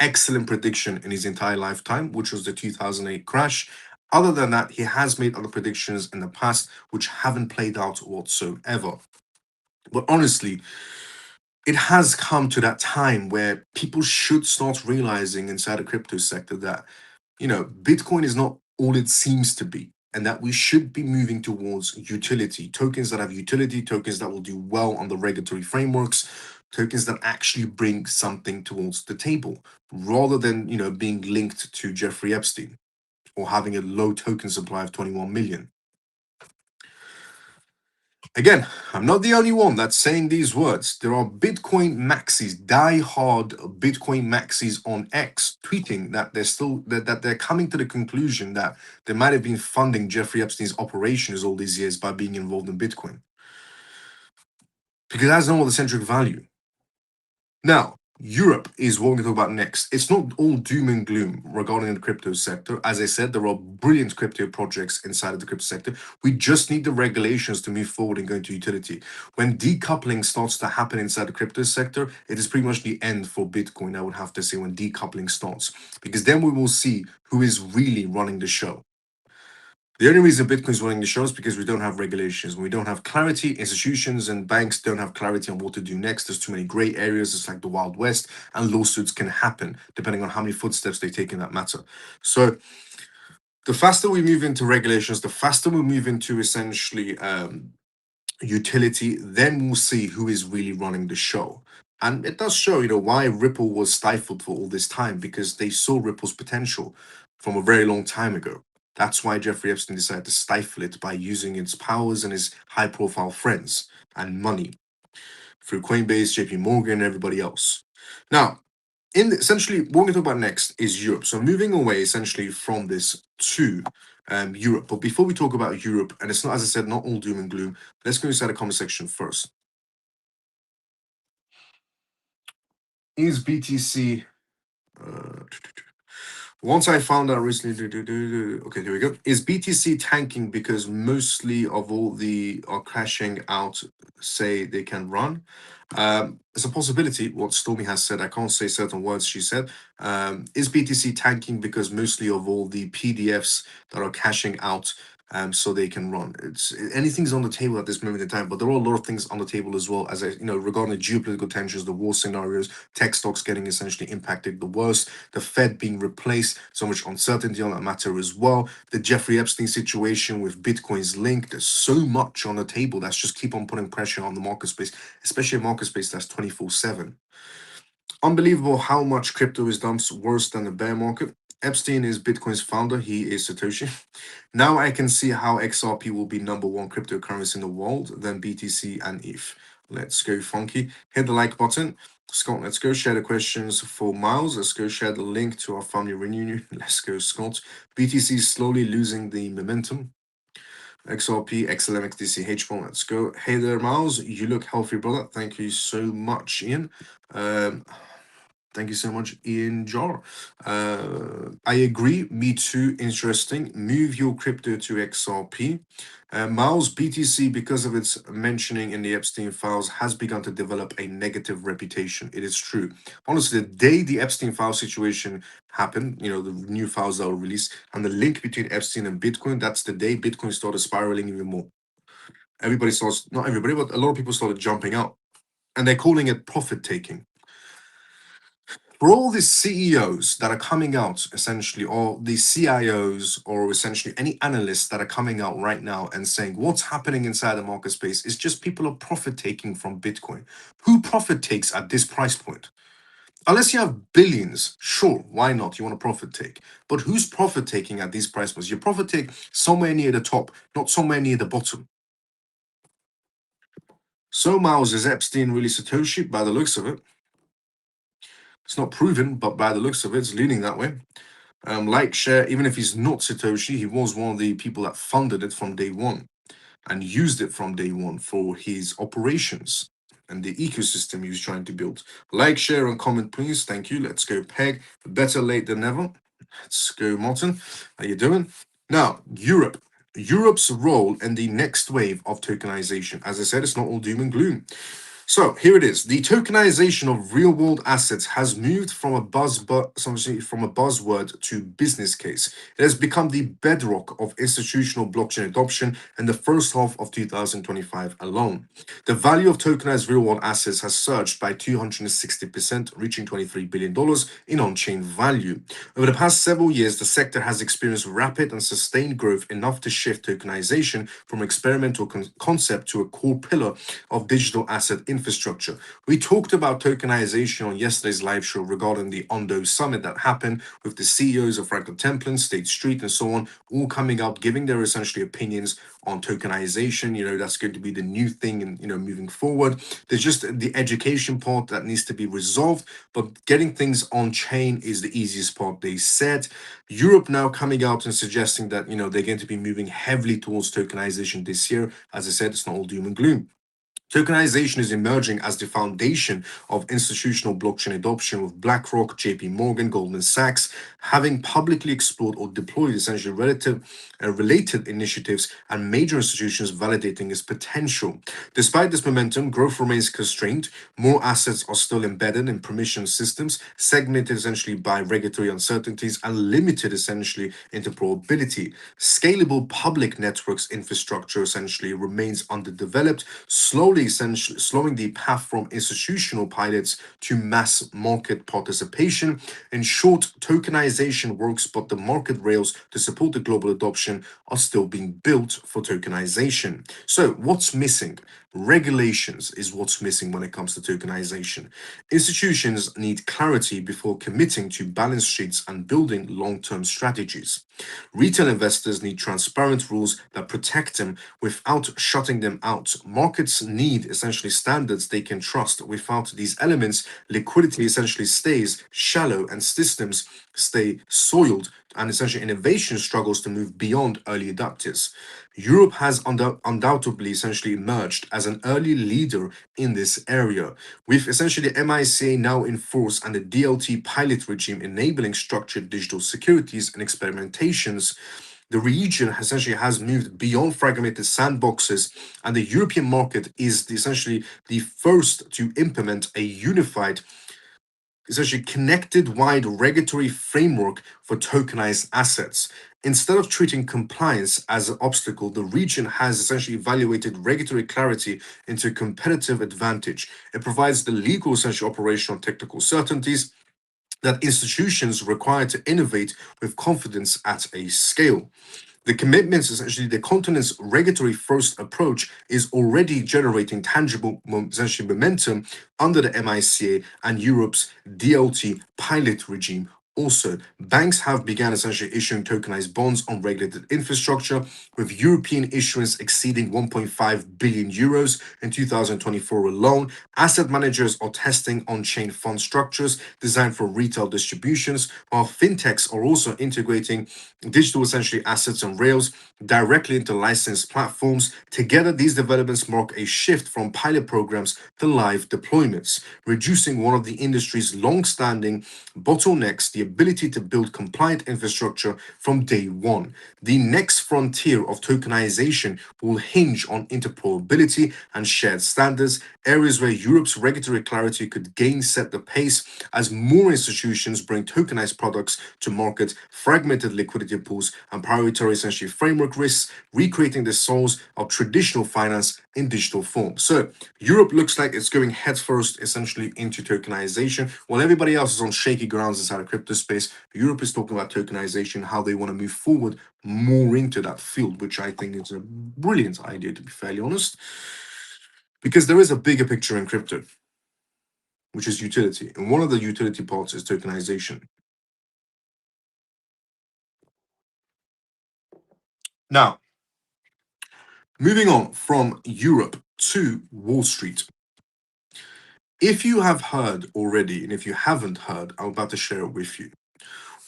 excellent prediction in his entire lifetime, which was the 2008 crash. Other than that, he has made other predictions in the past which haven't played out whatsoever. But honestly, it has come to that time where people should start realizing inside the crypto sector that, Bitcoin is not all it seems to be, and that we should be moving towards utility, tokens that have utility, tokens that will do well on the regulatory frameworks, tokens that actually bring something towards the table, rather than, being linked to Jeffrey Epstein or having a low token supply of 21 million. Again, I'm not the only one that's saying these words. There are Bitcoin maxis, die-hard Bitcoin maxis on X, tweeting that they're coming to the conclusion that they might have been funding Jeffrey Epstein's operations all these years by being involved in Bitcoin, because it has no other centric value. Now, Europe is what we're going to talk about next. It's not all doom and gloom regarding the crypto sector. As I said, there are brilliant crypto projects inside of the crypto sector. We just need the regulations to move forward and go into utility. When decoupling starts to happen inside the crypto sector, it is pretty much the end for Bitcoin, I would have to say, when decoupling starts, because then we will see who is really running the show. The only reason Bitcoin is running the show is because we don't have regulations. When we don't have clarity, institutions and banks don't have clarity on what to do next. There's too many gray areas. It's like the Wild West, and lawsuits can happen depending on how many footsteps they take in that matter. So the faster we move into regulations, the faster we move into essentially utility, then we'll see who is really running the show. And it does show, why Ripple was stifled for all this time, because they saw Ripple's potential from a very long time ago. That's why Jeffrey Epstein decided to stifle it by using its powers and his high profile friends and money through Coinbase, JP Morgan, and everybody else. Now, essentially, what we're going to talk about next is Europe. So moving away essentially from this to Europe. But before we talk about Europe, and it's not, as I said, not all doom and gloom, let's go inside the comment section first. Is BTC once I found out recently, okay, here we go. Is BTC tanking because mostly of all the are crashing out say they can run? It's a possibility. What Stormy has said, I can't say certain words she said. Is BTC tanking because mostly of all the PDFs that are cashing out so they can run? It's anything's on the table at this moment in time, but there are a lot of things on the table as well, as regarding the geopolitical tensions, the war scenarios, tech stocks getting essentially impacted the worst, the Fed being replaced, so much uncertainty on that matter as well. The Jeffrey Epstein situation with Bitcoin's link. There's so much on the table that's just keep on putting pressure on the market space, especially a market space that's 24/7. Unbelievable how much crypto is done worse than the bear market. Epstein is Bitcoin's founder. He is Satoshi. Now I can see how XRP will be number one cryptocurrency in the world than BTC and ETH. Let's go, Funky. Hit the like button. Scott, let's go share the questions for Miles. Let's go share the link to our family reunion. Let's go, Scott. BTC is slowly losing the momentum. XRP, XLM, XDC, H1, let's go. Hey there, Miles. You look healthy, brother. Thank you so much, Ian. Thank you so much, Ian Jar. I agree. Me too. Interesting. Move your crypto to XRP. Miles, BTC, because of its mentioning in the Epstein files, has begun to develop a negative reputation. It is true. Honestly, the day the Epstein file situation happened, the new files that were released, and the link between Epstein and Bitcoin, that's the day Bitcoin started spiraling even more. Everybody starts, not everybody, but a lot of people started jumping out. And they're calling it profit taking. For all these CEOs that are coming out, essentially, or the CIOs, or essentially any analysts that are coming out right now and saying what's happening inside the market space is just people are profit taking from Bitcoin. Who profit takes at this price point? Unless you have billions, sure, why not? You want to profit take. But who's profit taking at these price points? You profit take somewhere near the top, not somewhere near the bottom. So, Miles, is Epstein really Satoshi by the looks of it? It's not proven, but by the looks of it, it's leaning that way. Like share, even if he's not Satoshi, he was one of the people that funded it from day one and used it from day one for his operations and the ecosystem he was trying to build. Like, share, and comment, please. Thank you. Let's go, Peg. Better late than never. Let's go, Martin. How you doing? Now, Europe. Europe's role in the next wave of tokenization. As I said, it's not all doom and gloom. So here it is. The tokenization of real-world assets has moved from a buzzword to business case. It has become the bedrock of institutional blockchain adoption in the first half of 2025 alone. The value of tokenized real-world assets has surged by 260%, reaching $23 billion in on-chain value. Over the past several years, the sector has experienced rapid and sustained growth enough to shift tokenization from experimental concept to a core pillar of digital asset infrastructure. We talked about tokenization on yesterday's live show regarding the Ondo summit that happened with the CEOs of Franklin Templeton, State Street, and so on, all coming out, giving their essentially opinions on tokenization. That's going to be the new thing and, moving forward. There's just the education part that needs to be resolved, but getting things on chain is the easiest part, they said. Europe now coming out and suggesting that, they're going to be moving heavily towards tokenization this year. As I said, it's not all doom and gloom. Tokenization is emerging as the foundation of institutional blockchain adoption, with BlackRock, JP Morgan, Goldman Sachs having publicly explored or deployed essentially related initiatives, and major institutions validating its potential. Despite this momentum, growth remains constrained. More assets are still embedded in permission systems, segmented essentially by regulatory uncertainties and limited essentially interoperability. Scalable public networks infrastructure essentially remains underdeveloped, slowing the path from institutional pilots to mass market participation. In short, tokenization works, but the market rails to support the global adoption are still being built for tokenization. So, what's missing? Regulations is what's missing when it comes to tokenization. Institutions need clarity before committing to balance sheets and building long term strategies. Retail investors need transparent rules that protect them without shutting them out. Markets need essentially standards they can trust. Without these elements, liquidity essentially stays shallow and systems stay soiled, and essentially innovation struggles to move beyond early adopters. Europe has undoubtedly essentially emerged as an early leader in this area, with essentially the MICA now in force and the DLT pilot regime enabling structured digital securities and experimentations. The region essentially has moved beyond fragmented sandboxes, and the European market is essentially the first to implement a unified, essentially connected wide regulatory framework for tokenized assets. Instead of treating compliance as an obstacle, the region has essentially evaluated regulatory clarity into a competitive advantage. It provides the legal, essentially operational, technical certainties that institutions require to innovate with confidence at a scale. The commitments, essentially, the continent's regulatory first approach is already generating tangible essentially momentum under the MICA and Europe's DLT pilot regime. Also, banks have begun essentially issuing tokenized bonds on regulated infrastructure, with European issuance exceeding 1.5 billion euros in 2024 alone. Asset managers are testing on-chain fund structures designed for retail distributions, while fintechs are also integrating digital essentially assets and rails directly into licensed platforms. Together, these developments mark a shift from pilot programs to live deployments, reducing one of the industry's long-standing bottlenecks, the ability to build compliant infrastructure from day one. The next frontier of tokenization will hinge on interoperability and shared standards, areas where Europe's regulatory clarity could gain set the pace as more institutions bring tokenized products to market, fragmented liquidity pools, and prioritize essentially framework risks, recreating the souls of traditional finance in digital form. So Europe looks like it's going headfirst essentially into tokenization. While everybody else is on shaky grounds inside the crypto space, Europe is talking about tokenization, how they want to move forward more into that field, which I think is a brilliant idea, to be fairly honest, because there is a bigger picture in crypto, which is utility. And one of the utility parts is tokenization. Now, moving on from Europe to Wall Street. If you have heard already, and if you haven't heard, I'm about to share it with you.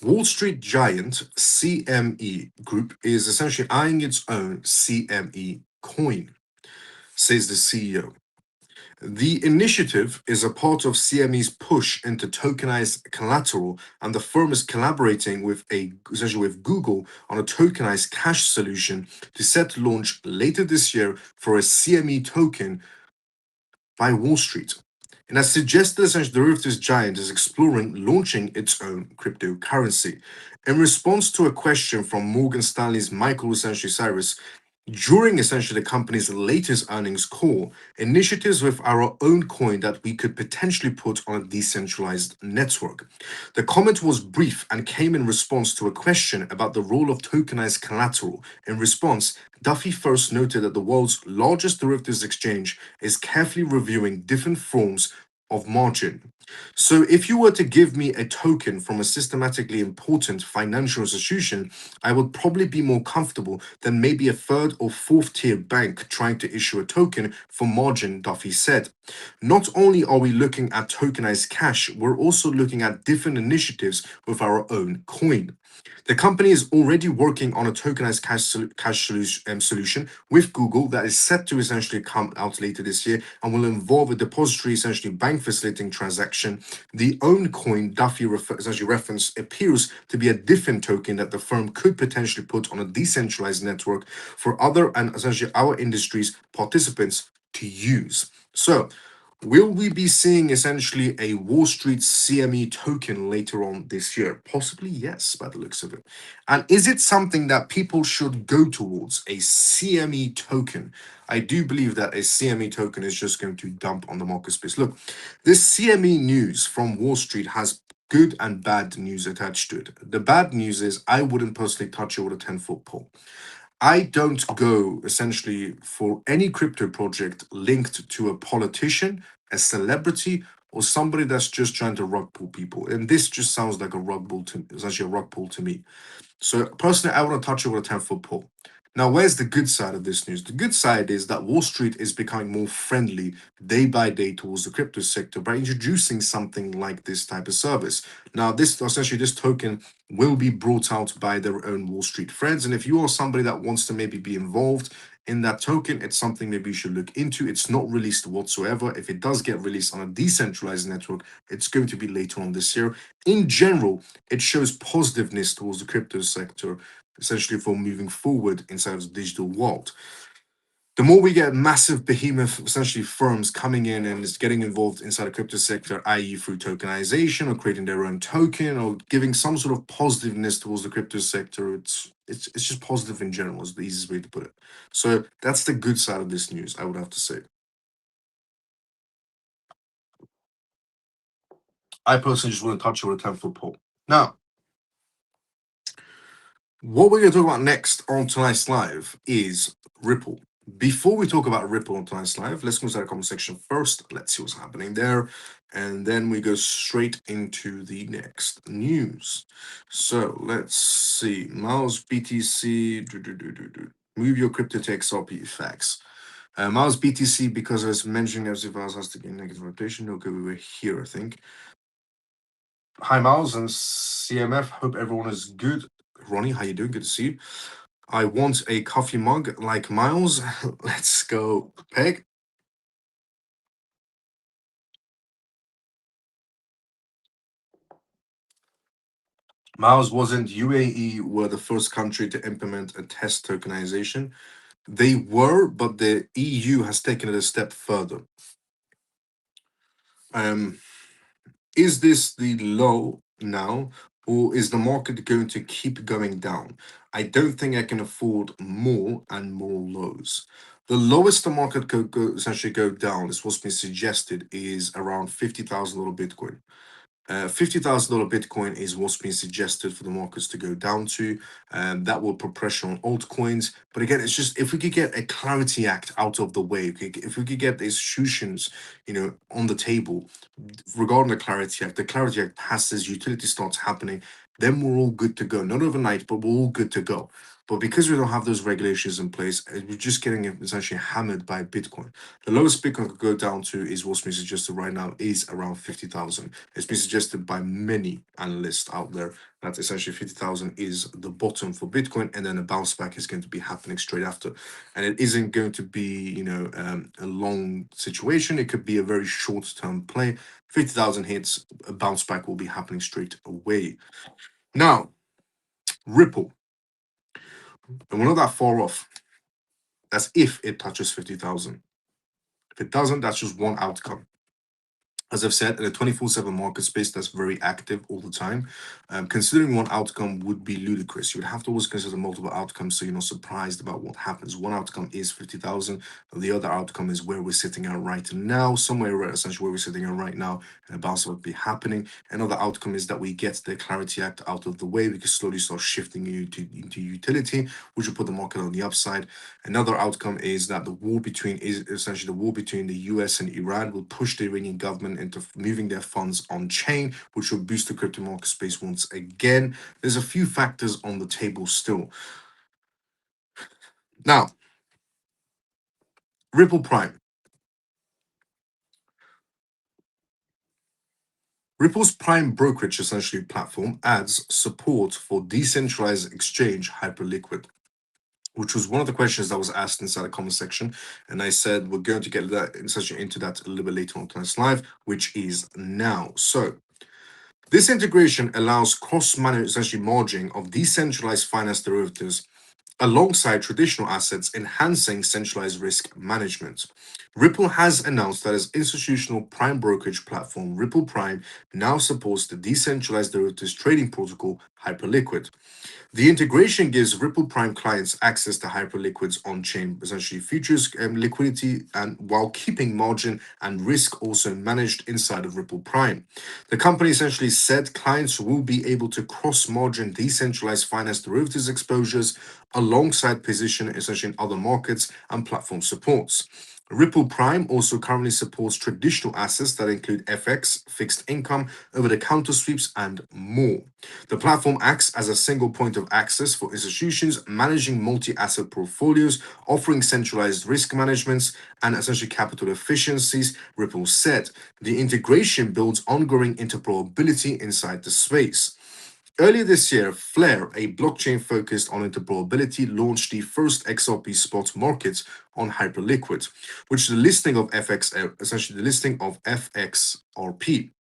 Wall Street giant CME Group is essentially eyeing its own CME coin, says the CEO. The initiative is a part of CME's push into tokenized collateral, and the firm is collaborating with essentially with Google on a tokenized cash solution to set to launch later this year for a CME token by Wall Street. And as suggested, essentially, derivatives giant is exploring launching its own cryptocurrency. In response to a question from Morgan Stanley's Michael essentially Cyrus, during essentially the company's latest earnings call, initiatives with our own coin that we could potentially put on a decentralized network. The comment was brief and came in response to a question about the role of tokenized collateral. In response, Duffy first noted that the world's largest derivatives exchange is carefully reviewing different forms of margin. So if you were to give me a token from a systematically important financial institution, I would probably be more comfortable than maybe a third or fourth tier bank trying to issue a token for margin, Duffy said. Not only are we looking at tokenized cash, we're also looking at different initiatives with our own coin. The company is already working on a tokenized cash solution with Google that is set to essentially come out later this year and will involve a depository, essentially bank facilitating transaction. The own coin Duffy essentially reference appears to be a different token that the firm could potentially put on a decentralized network for other and essentially our industry's participants to use. So, will we be seeing essentially a Wall Street CME token later on this year? Possibly, yes, by the looks of it. And is it something that people should go towards, a CME token? I do believe that a CME token is just going to dump on the market space. Look, this CME news from Wall Street has good and bad news attached to it. The bad news is I wouldn't personally touch it with a 10-foot pole. I don't go essentially for any crypto project linked to a politician, a celebrity, or somebody that's just trying to rug pull people. And this just sounds like a rug pull to it's actually a rug pull to me. So personally, I want to touch it with a 10-foot pole. Now, where's the good side of this news? The good side is that Wall Street is becoming more friendly day by day towards the crypto sector by introducing something like this type of service. Now, this token will be brought out by their own Wall Street friends. And if you are somebody that wants to maybe be involved in that token, it's something maybe you should look into. It's not released whatsoever. If it does get released on a decentralized network, it's going to be later on this year. In general, it shows positiveness towards the crypto sector, essentially for moving forward inside of the digital world. The more we get massive behemoth, essentially firms coming in and is getting involved inside the crypto sector, i.e., through tokenization or creating their own token or giving some sort of positiveness towards the crypto sector, it's just positive in general, is the easiest way to put it. So that's the good side of this news, I would have to say. I personally just want to touch it with a 10-foot pole. Now, what we're going to talk about next on tonight's live is Ripple. Before we talk about Ripple on tonight's live, let's go to the comment section first. Let's see what's happening there. And then we go straight into the next news. So let's see. Miles BTC. Move your crypto to XRP facts. Miles BTC, because I was mentioning as if I was asked to gain negative rotation. Okay, we were here, I think. Hi, Miles and CMF. Hope everyone is good. Ronnie, how you doing? Good to see you. I want a coffee mug like Miles. Let's go, Peg. Miles, wasn't UAE were the first country to implement a test tokenization? They were, but the EU has taken it a step further. Um, is this the low now, or is the market going to keep going down? I don't think I can afford more and more lows. The lowest the market could essentially go down, is what's been suggested, is around $50,000 Bitcoin. $50,000 Bitcoin is what's been suggested for the markets to go down to. That will put pressure on altcoins. But again, it's just if we could get a Clarity Act out of the way, if we could get the institutions, on the table regarding the Clarity Act passes, utility starts happening, then we're all good to go. Not overnight, but we're all good to go. But because we don't have those regulations in place, we're just getting essentially hammered by Bitcoin. The lowest Bitcoin could go down to is what's been suggested right now is around 50,000. It's been suggested by many analysts out there that essentially 50,000 is the bottom for Bitcoin, and then a bounce back is going to be happening straight after. And it isn't going to be, a long situation. It could be a very short term play. 50,000 hits, a bounce back will be happening straight away. Now, Ripple, and we're not that far off. That's if it touches 50,000. If it doesn't, that's just one outcome. As I've said, in a 24/7 market space that's very active all the time, considering one outcome would be ludicrous. You would have to always consider multiple outcomes so you're not surprised about what happens. One outcome is 50,000, and the other outcome is where we're sitting at right now, somewhere essentially where we're sitting at right now, and a bounce would be happening. Another outcome is that we get the Clarity Act out of the way. We can slowly start shifting into utility, which will put the market on the upside. Another outcome is that the war between the US and Iran will push the Iranian government decision into moving their funds on chain, which will boost the crypto market space once again. There's a few factors on the table still. Now, Ripple Prime. Ripple's prime brokerage essentially platform adds support for decentralized exchange Hyperliquid, which was one of the questions that was asked inside the comment section. And I said we're going to get that essentially into that a little bit later on tonight's live, which is now. So this integration allows cross-managed essentially margining of decentralized finance derivatives alongside traditional assets, enhancing centralized risk management. Ripple has announced that its institutional prime brokerage platform, Ripple Prime, now supports the decentralized derivatives trading protocol Hyperliquid. The integration gives Ripple Prime clients access to Hyperliquid's on-chain essentially features liquidity, and while keeping margin and risk also managed inside of Ripple Prime. The company essentially said clients will be able to cross-margin decentralized finance derivatives exposures alongside position essentially in other markets and platform supports. Ripple Prime also currently supports traditional assets that include FX, fixed income, over-the-counter sweeps, and more. The platform acts as a single point of access for institutions managing multi-asset portfolios, offering centralized risk management and essentially capital efficiencies. Ripple said the integration builds ongoing interoperability inside the space. Earlier this year, Flare, a blockchain focused on interoperability, launched the first XRP spot market on Hyperliquid, which is the listing of essentially the listing of FXRP.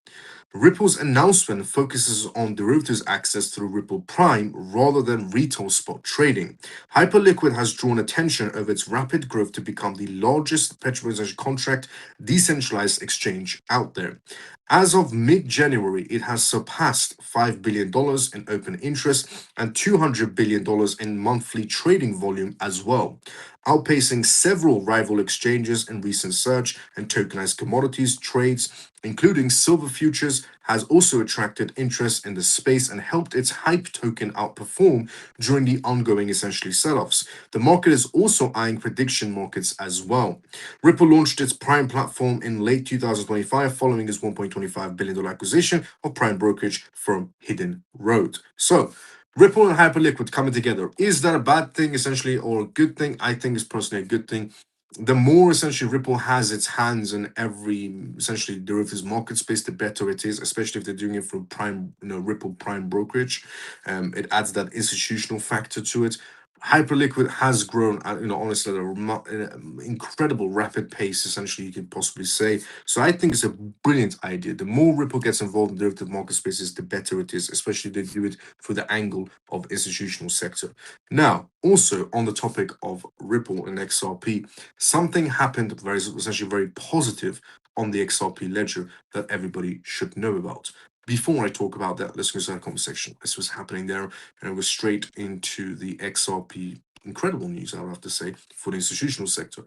Ripple's announcement focuses on derivatives access through Ripple Prime rather than retail spot trading. Hyperliquid has drawn attention over its rapid growth to become the largest petroleum contract decentralized exchange out there. As of mid-January, it has surpassed $5 billion in open interest and $200 billion in monthly trading volume as well, outpacing several rival exchanges in recent surge and tokenized commodities trades, including silver futures, has also attracted interest in the space and helped its hype token outperform during the ongoing essentially sell-offs. The market is also eyeing prediction markets as well. Ripple launched its Prime platform in late 2025 following its $1.25 billion acquisition of Prime brokerage from Hidden Road. So, Ripple and Hyperliquid coming together. Is that a bad thing, essentially, or a good thing? I think it's personally a good thing. The more essentially Ripple has its hands in every essentially derivatives market space, the better it is, especially if they're doing it through Prime, Ripple Prime brokerage. It adds that institutional factor to it. Hyperliquid has grown at, honestly, at an incredible rapid pace, essentially, you could possibly say. So I think it's a brilliant idea. The more Ripple gets involved in derivative market spaces, the better it is, especially if they do it through the angle of institutional sector. Now, also on the topic of Ripple and XRP, something happened very essentially very positive on the XRP ledger that everybody should know about. Before I talk about that, let's go to the conversation. This was happening there, and it was straight into the XRP incredible news, I would have to say, for the institutional sector.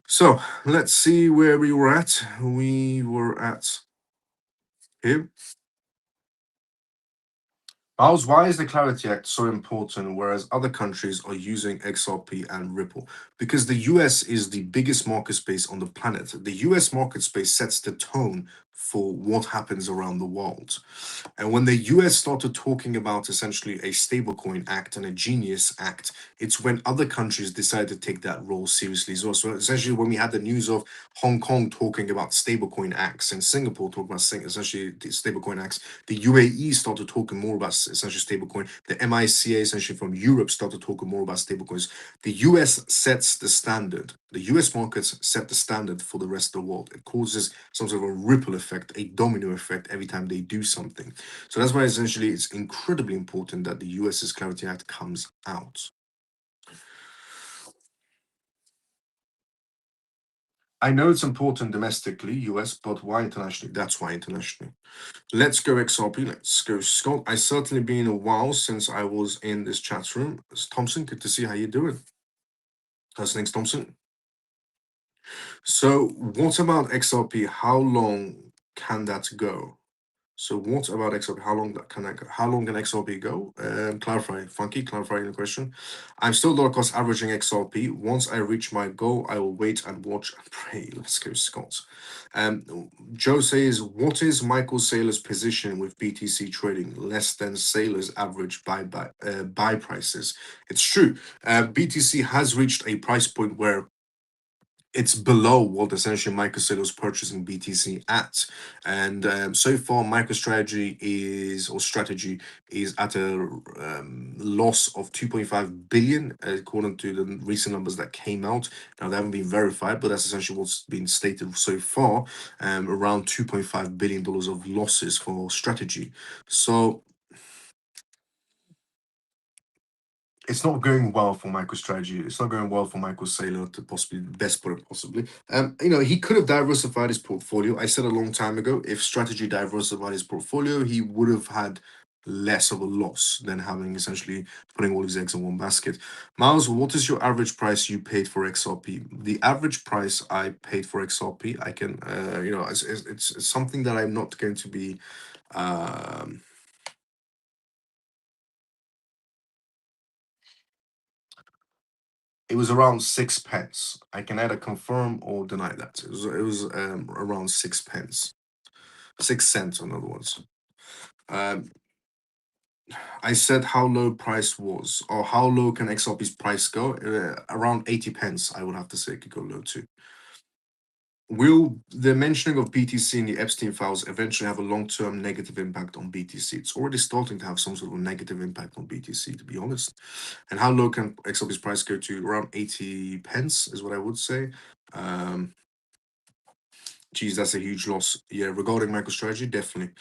So let's see where we were at. We were at here. Why is the Clarity Act so important, whereas other countries are using XRP and Ripple? Because the US is the biggest market space on the planet. The US market space sets the tone for what happens around the world. And when the US started talking about essentially a stablecoin act and a Genius Act, it's when other countries decided to take that role seriously as well. So essentially, when we had the news of Hong Kong talking about stablecoin acts and Singapore talking about essentially the stablecoin acts, the UAE started talking more about essentially stablecoin. The MICA, essentially from Europe, started talking more about stablecoins. The US sets the standard. The US markets set the standard for the rest of the world. It causes some sort of a ripple effect, a domino effect every time they do something. So that's why essentially it's incredibly important that the US's Clarity Act comes out. I know it's important domestically, US, but why internationally? That's why internationally. Let's go XRP. Let's go Scott. It's certainly been a while since I was in this chat room. It's Thompson, good to see how you're doing. How's things, Thompson? So what about XRP? How long can that go? So what about XRP? How long can XRP go? Clarify, Funky, clarifying the question. I'm still dollar cost averaging XRP. Once I reach my goal, I will wait and watch and pray. Let's go, Scott. Joe says, what is Michael Saylor's position with BTC trading less than Saylor's average buy prices? It's true. BTC has reached a price point where it's below what essentially MicroStrategy was purchasing BTC at, and so far MicroStrategy strategy is at a loss of 2.5 billion according to the recent numbers that came out. Now they haven't been verified, but that's essentially what's been stated so far. Around 2.5 billion dollars of losses for strategy. So it's not going well for MicroStrategy. It's not going well for Michael Saylor, to possibly best put it possibly. He could have diversified his portfolio. I said a long time ago, if strategy diversified his portfolio, he would have had less of a loss than having essentially putting all his eggs in one basket. Miles, what is your average price you paid for XRP? The average price I paid for XRP, I can, it's something that I'm not going to be. Um, It was around 6 pence. I can either confirm or deny that. It was around 6 pence, 6 cents, in other words. Um, I said how low price was, or how low can XRP's price go? Around 80 pence, I would have to say, it could go low too. Will the mentioning of BTC in the Epstein files eventually have a long-term negative impact on BTC? It's already starting to have some sort of negative impact on BTC, to be honest. And how low can XRP's price go to? Around 80 pence is what I would say. Um, Geez, that's a huge loss. Yeah, regarding MicroStrategy, definitely.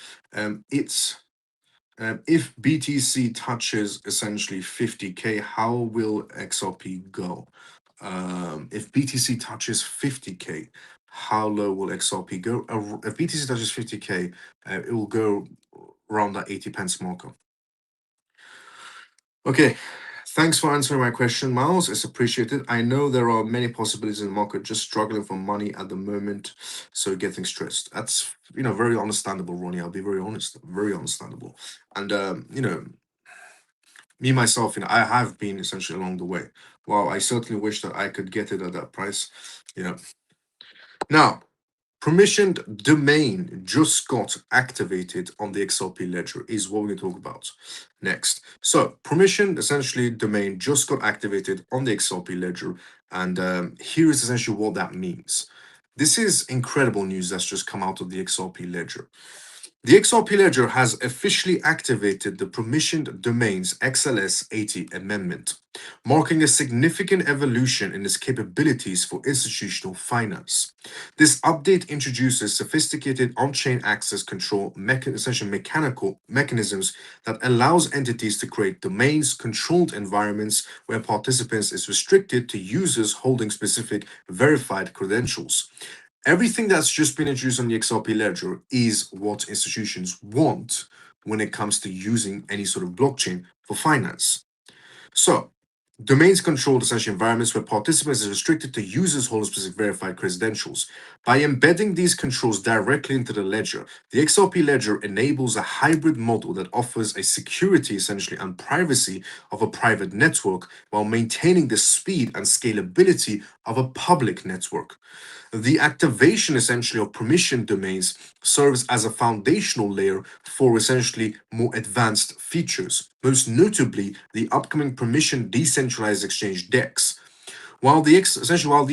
It's if BTC touches essentially 50K, how will XRP go? If BTC touches 50K, how low will XRP go? If BTC touches 50K, it will go around that 80 pence marker. Okay, thanks for answering my question, Miles. It's appreciated. I know there are many possibilities in the market, just struggling for money at the moment, so getting stressed. That's very understandable, Ronnie. I'll be very honest, very understandable. And me myself, I have been essentially along the way. Well, I certainly wish that I could get it at that price. You know. Now, permissioned domain just got activated on the XRP ledger is what we're going to talk about next. So permissioned essentially domain just got activated on the XRP ledger, and here is essentially what that means. This is incredible news that's just come out of the XRP ledger. The XRP Ledger has officially activated the permissioned domains XLS 80 amendment, marking a significant evolution in its capabilities for institutional finance. This update introduces sophisticated on-chain access control, essentially mechanical mechanisms that allows entities to create domains-controlled environments where participants is restricted to users holding specific verified credentials. Everything that's just been introduced on the XRP ledger is what institutions want when it comes to using any sort of blockchain for finance. So, domains controlled essentially environments where participants is restricted to users holding specific verified credentials. By embedding these controls directly into the ledger, the XRP ledger enables a hybrid model that offers a security essentially and privacy of a private network while maintaining the speed and scalability of a public network. The activation essentially of permission domains serves as a foundational layer for essentially more advanced features, most notably the upcoming permission decentralized exchange DEX. While the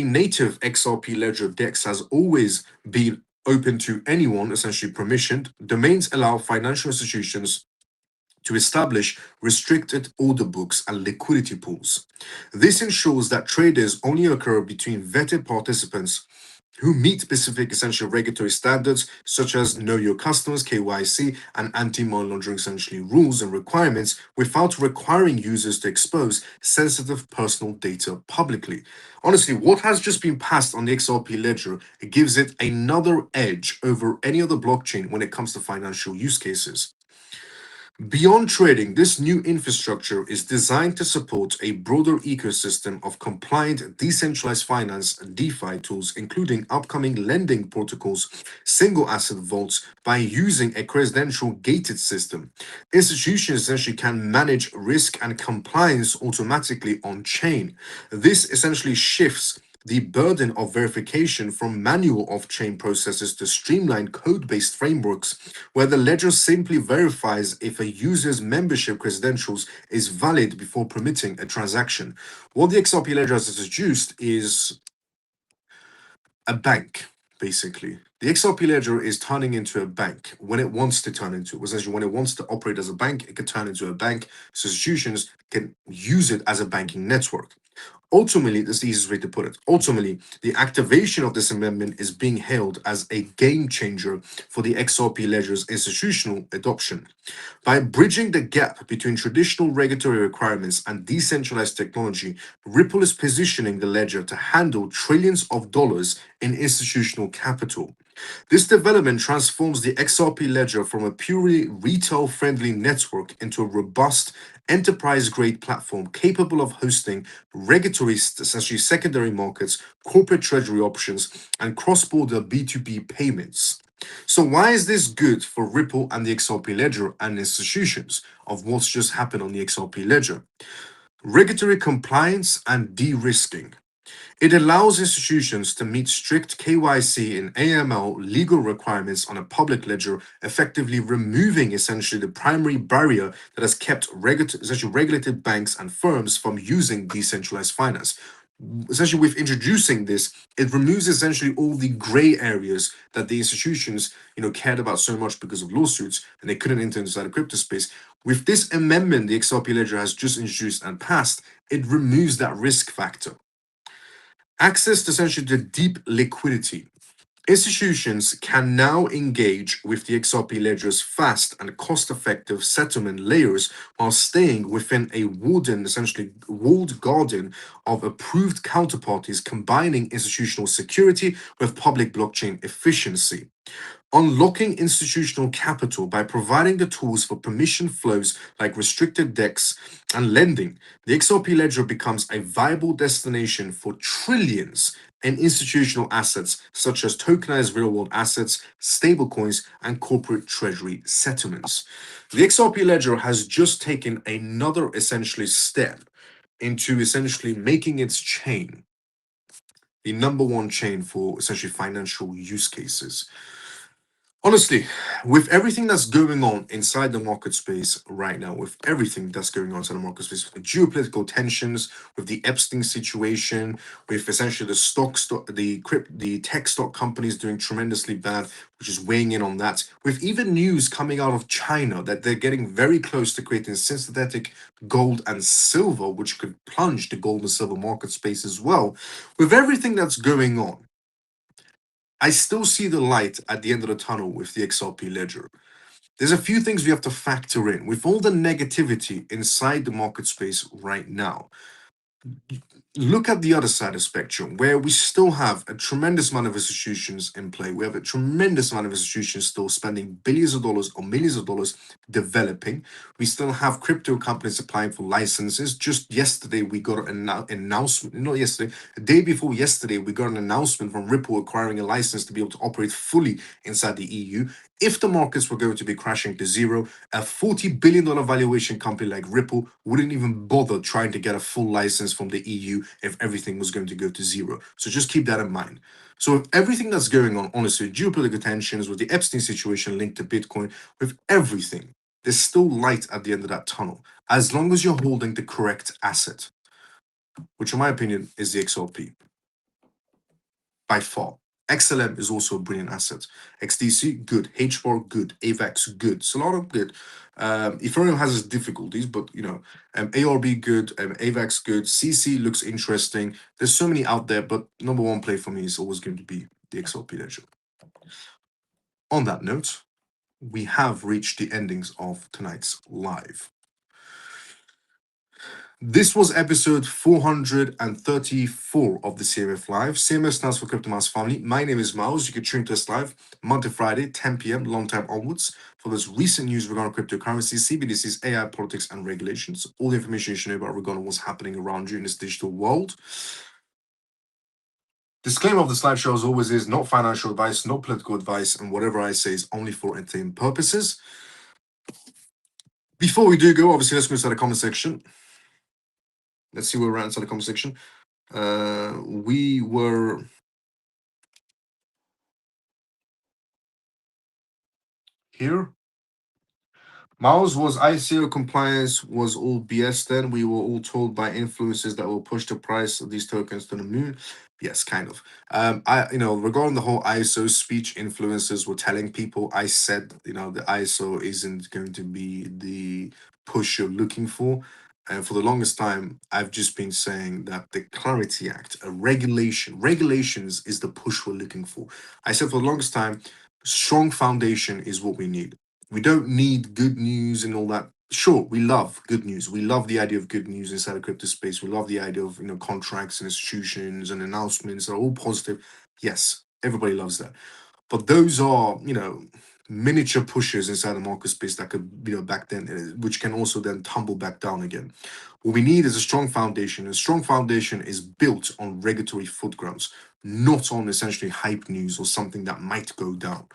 native XRP ledger DEX has always been open to anyone, essentially permissioned, domains allow financial institutions to establish restricted order books and liquidity pools. This ensures that traders only occur between vetted participants who meet specific essential regulatory standards such as know your customers KYC and anti-money laundering essentially rules and requirements without requiring users to expose sensitive personal data publicly. Honestly, what has just been passed on the XRP ledger, it gives it another edge over any other blockchain when it comes to financial use cases. Beyond trading, this new infrastructure is designed to support a broader ecosystem of compliant decentralized finance DeFi tools, including upcoming lending protocols, single asset vaults, by using a credential gated system. Institutions essentially can manage risk and compliance automatically on chain. This essentially shifts the burden of verification from manual off chain processes to streamlined code based frameworks where the ledger simply verifies if a user's membership credentials is valid before permitting a transaction. What the XRP ledger has introduced is a bank, basically. The XRP ledger is turning into a bank when it wants to turn into it. Essentially, when it wants to operate as a bank, it can turn into a bank. So institutions can use it as a banking network. Ultimately, that's the easiest way to put it. Ultimately, the activation of this amendment is being hailed as a game changer for the XRP ledger's institutional adoption. By bridging the gap between traditional regulatory requirements and decentralized technology, Ripple is positioning the ledger to handle trillions of dollars in institutional capital. This development transforms the XRP ledger from a purely retail friendly network into a robust, enterprise grade platform capable of hosting regulatory, essentially secondary markets, corporate treasury options, and cross border B2B payments. So, why is this good for Ripple and the XRP ledger and institutions of what's just happened on the XRP ledger? Regulatory compliance and de risking. It allows institutions to meet strict KYC and AML legal requirements on a public ledger, effectively removing essentially the primary barrier that has kept essentially regulated banks and firms from using decentralized finance. Essentially, with introducing this, it removes essentially all the gray areas that the institutions, cared about so much because of lawsuits, and they couldn't enter inside the crypto space. With this amendment, the XRP ledger has just introduced and passed, it removes that risk factor. Access to essentially to deep liquidity. Institutions can now engage with the XRP ledger's fast and cost-effective settlement layers while staying within a essentially walled garden of approved counterparties, combining institutional security with public blockchain efficiency. Unlocking institutional capital by providing the tools for permission flows like restricted DEX and lending, the XRP ledger becomes a viable destination for trillions in institutional assets such as tokenized real world assets, stablecoins, and corporate treasury settlements. The XRP ledger has just taken another essentially step into essentially making its chain the number one chain for essentially financial use cases. Honestly, with everything that's going on inside the market space right now, with everything that's going on inside the market space, with the geopolitical tensions, with the Epstein situation, with essentially the tech stock companies doing tremendously bad, which is weighing in on that, with even news coming out of China that they're getting very close to creating synthetic gold and silver, which could plunge the gold and silver market space as well. With everything that's going on, I still see the light at the end of the tunnel with the XRP ledger. There's a few things we have to factor in with all the negativity inside the market space right now. Look at the other side of the spectrum where we still have a tremendous amount of institutions in play. We have a tremendous amount of institutions still spending billions of dollars or millions of dollars developing. We still have crypto companies applying for licenses. Just yesterday, we got an announcement, not yesterday, the day before yesterday, we got an announcement from Ripple acquiring a license to be able to operate fully inside the EU. If the markets were going to be crashing to zero, a $40 billion valuation company like Ripple wouldn't even bother trying to get a full license from the EU if everything was going to go to zero. So just keep that in mind. So with everything that's going on, honestly, geopolitical tensions, with the Epstein situation linked to Bitcoin, with everything, there's still light at the end of that tunnel, as long as you're holding the correct asset, which in my opinion is the XRP by far. XLM is also a brilliant asset. XDC, good. HBAR, good. AVAX, good. Solana, good. Ethereum has its difficulties, but ARB, good. AVAX, good. CC looks interesting. There's so many out there, but number one play for me is always going to be the XRP ledger. On that note, we have reached the endings of tonight's live. This was episode 434 of the CMF Live. CMF stands for Crypto Mouse Family. My name is Miles. You can tune to us live Monday, Friday, 10 p.m., long time onwards. For this recent news regarding cryptocurrencies, CBDCs, AI, politics, and regulations. All the information you should know about regarding what's happening around you in this digital world. Disclaimer of this live show, as always, is not financial advice, not political advice, and whatever I say is only for entertainment purposes. Before we do go, obviously, let's go inside the comment section. Let's see where we're at inside the comment section. We were here. Miles, was ICO compliance was all BS then? We were all told by influencers that will push the price of these tokens to the moon. Yes, kind of. Regarding the whole ISO speech, influencers were telling people, I said, the ISO isn't going to be the push you're looking for. And for the longest time, I've just been saying that the Clarity Act, regulations is the push we're looking for. I said for the longest time, strong foundation is what we need. We don't need good news and all that. Sure, we love good news. We love the idea of good news inside the crypto space. We love the idea of contracts and institutions and announcements that are all positive. Yes, everybody loves that. But those are miniature pushes inside the market space that could back then, which can also then tumble back down again. What we need is a strong foundation. A strong foundation is built on regulatory footgrounds, not on essentially hype news or something that might go down.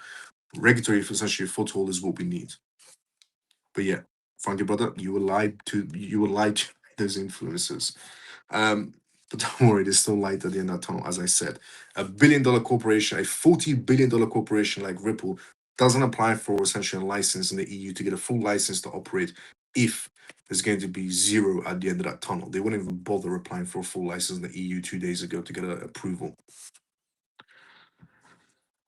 Regulatory essentially foothold is what we need. But yeah, Funky brother, you were lied to those influencers. But don't worry, there's still light at the end of that tunnel. As I said, $1 billion corporation, a $40 billion corporation like Ripple doesn't apply for essentially a license in the EU to get a full license to operate if there's going to be zero at the end of that tunnel. They wouldn't even bother applying for a full license in the EU 2 days ago to get an approval.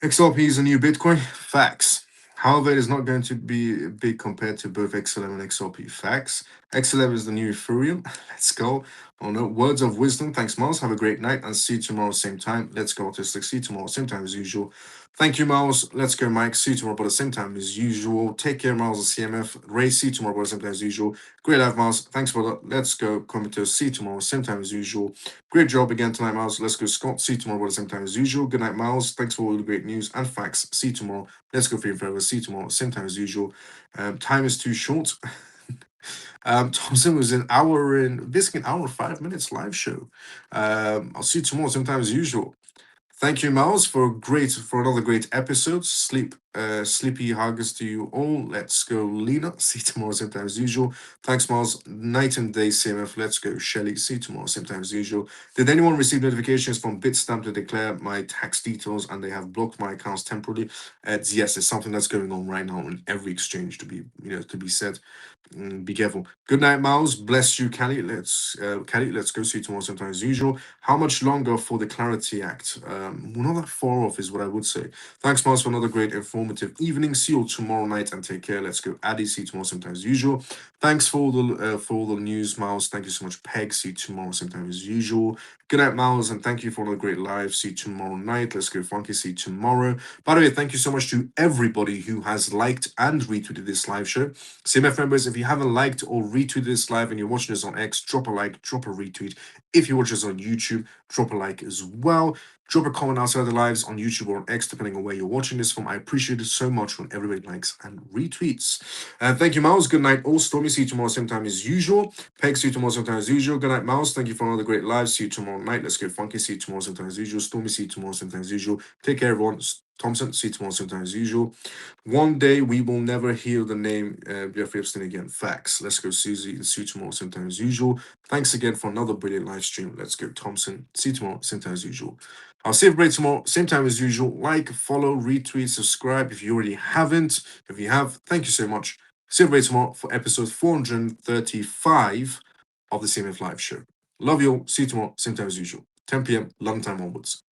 XRP is a new Bitcoin. Facts. However, it is not going to be big compared to both XLM and XRP. Facts. XLM is the new Ethereum. Let's go. Oh no, words of wisdom. Thanks, Miles. Have a great night and see you tomorrow, same time. Let's go, Autistic. See you tomorrow, same time as usual. Thank you, Miles. Let's go, Mike. See you tomorrow, but at the same time as usual. Take care, Miles and CMF. Ray, see you tomorrow, but at the same time as usual. Great life, Miles. Thanks, brother. Let's go, Comatose. See you tomorrow, same time as usual. Great job again tonight, Miles. Let's go, Scott. See you tomorrow at the same time as usual. Good night, Miles. Thanks for all the great news and facts. See you tomorrow. Let's go free and forever. See you tomorrow, same time as usual. Time is too short. Thompson was basically an hour and 5 minutes live show. I'll see you tomorrow, same time as usual. Thank you, Miles, for another great episode. Sleepy hugs to you all. Let's go, Lena. See you tomorrow, same time as usual. Thanks, Miles. Night and day, CMF. Let's go, Shelly. See you tomorrow, same time as usual. Did anyone receive notifications from Bitstamp to declare my tax details and they have blocked my accounts temporarily? Yes, it's something that's going on right now in every exchange to be said. Be careful. Good night, Miles. Bless you, Callie. Let's go see you tomorrow sometime as usual. How much longer for the Clarity Act? We're not that far off, is what I would say. Thanks, Miles, for another great informative evening. See you all tomorrow night and take care. Let's go, Addy. See you tomorrow sometime as usual. Thanks for all the news, Miles. Thank you so much, Peg. See you tomorrow sometime as usual. Good night, Miles, and thank you for another great live. See you tomorrow night. Let's go, Funky. See you tomorrow. By the way, thank you so much to everybody who has liked and retweeted this live show. CMF members, if you haven't liked or retweeted this live and you're watching this on X, drop a like, drop a retweet. If you watch this on YouTube, drop a like as well. Drop a comment outside the lives on YouTube or on X, depending on where you're watching this from. I appreciate it so much when everybody likes and retweets. Thank you, Miles. Good night, all. Stormy, see you tomorrow, same time as usual. Peg, see you tomorrow, same time as usual. Good night, Miles. Thank you for another great live. See you tomorrow night. Let's go, Funky. See you tomorrow, same time as usual. Stormy, see you tomorrow, same time as usual. Take care, everyone. Thompson, see you tomorrow, same time as usual. One day we will never hear the name Jeffrey Epstein again. Facts. Let's go, Susie, and see you tomorrow, same time as usual. Thanks again for another brilliant live stream. Let's go, Thompson. See you tomorrow, same time as usual. I'll see everybody tomorrow, same time as usual. Like, follow, retweet, subscribe if you already haven't. If you have, thank you so much. See everybody tomorrow for episode 435 of the CMF Live Show. Love you all. See you tomorrow, same time as usual. 10 p.m. London time onwards.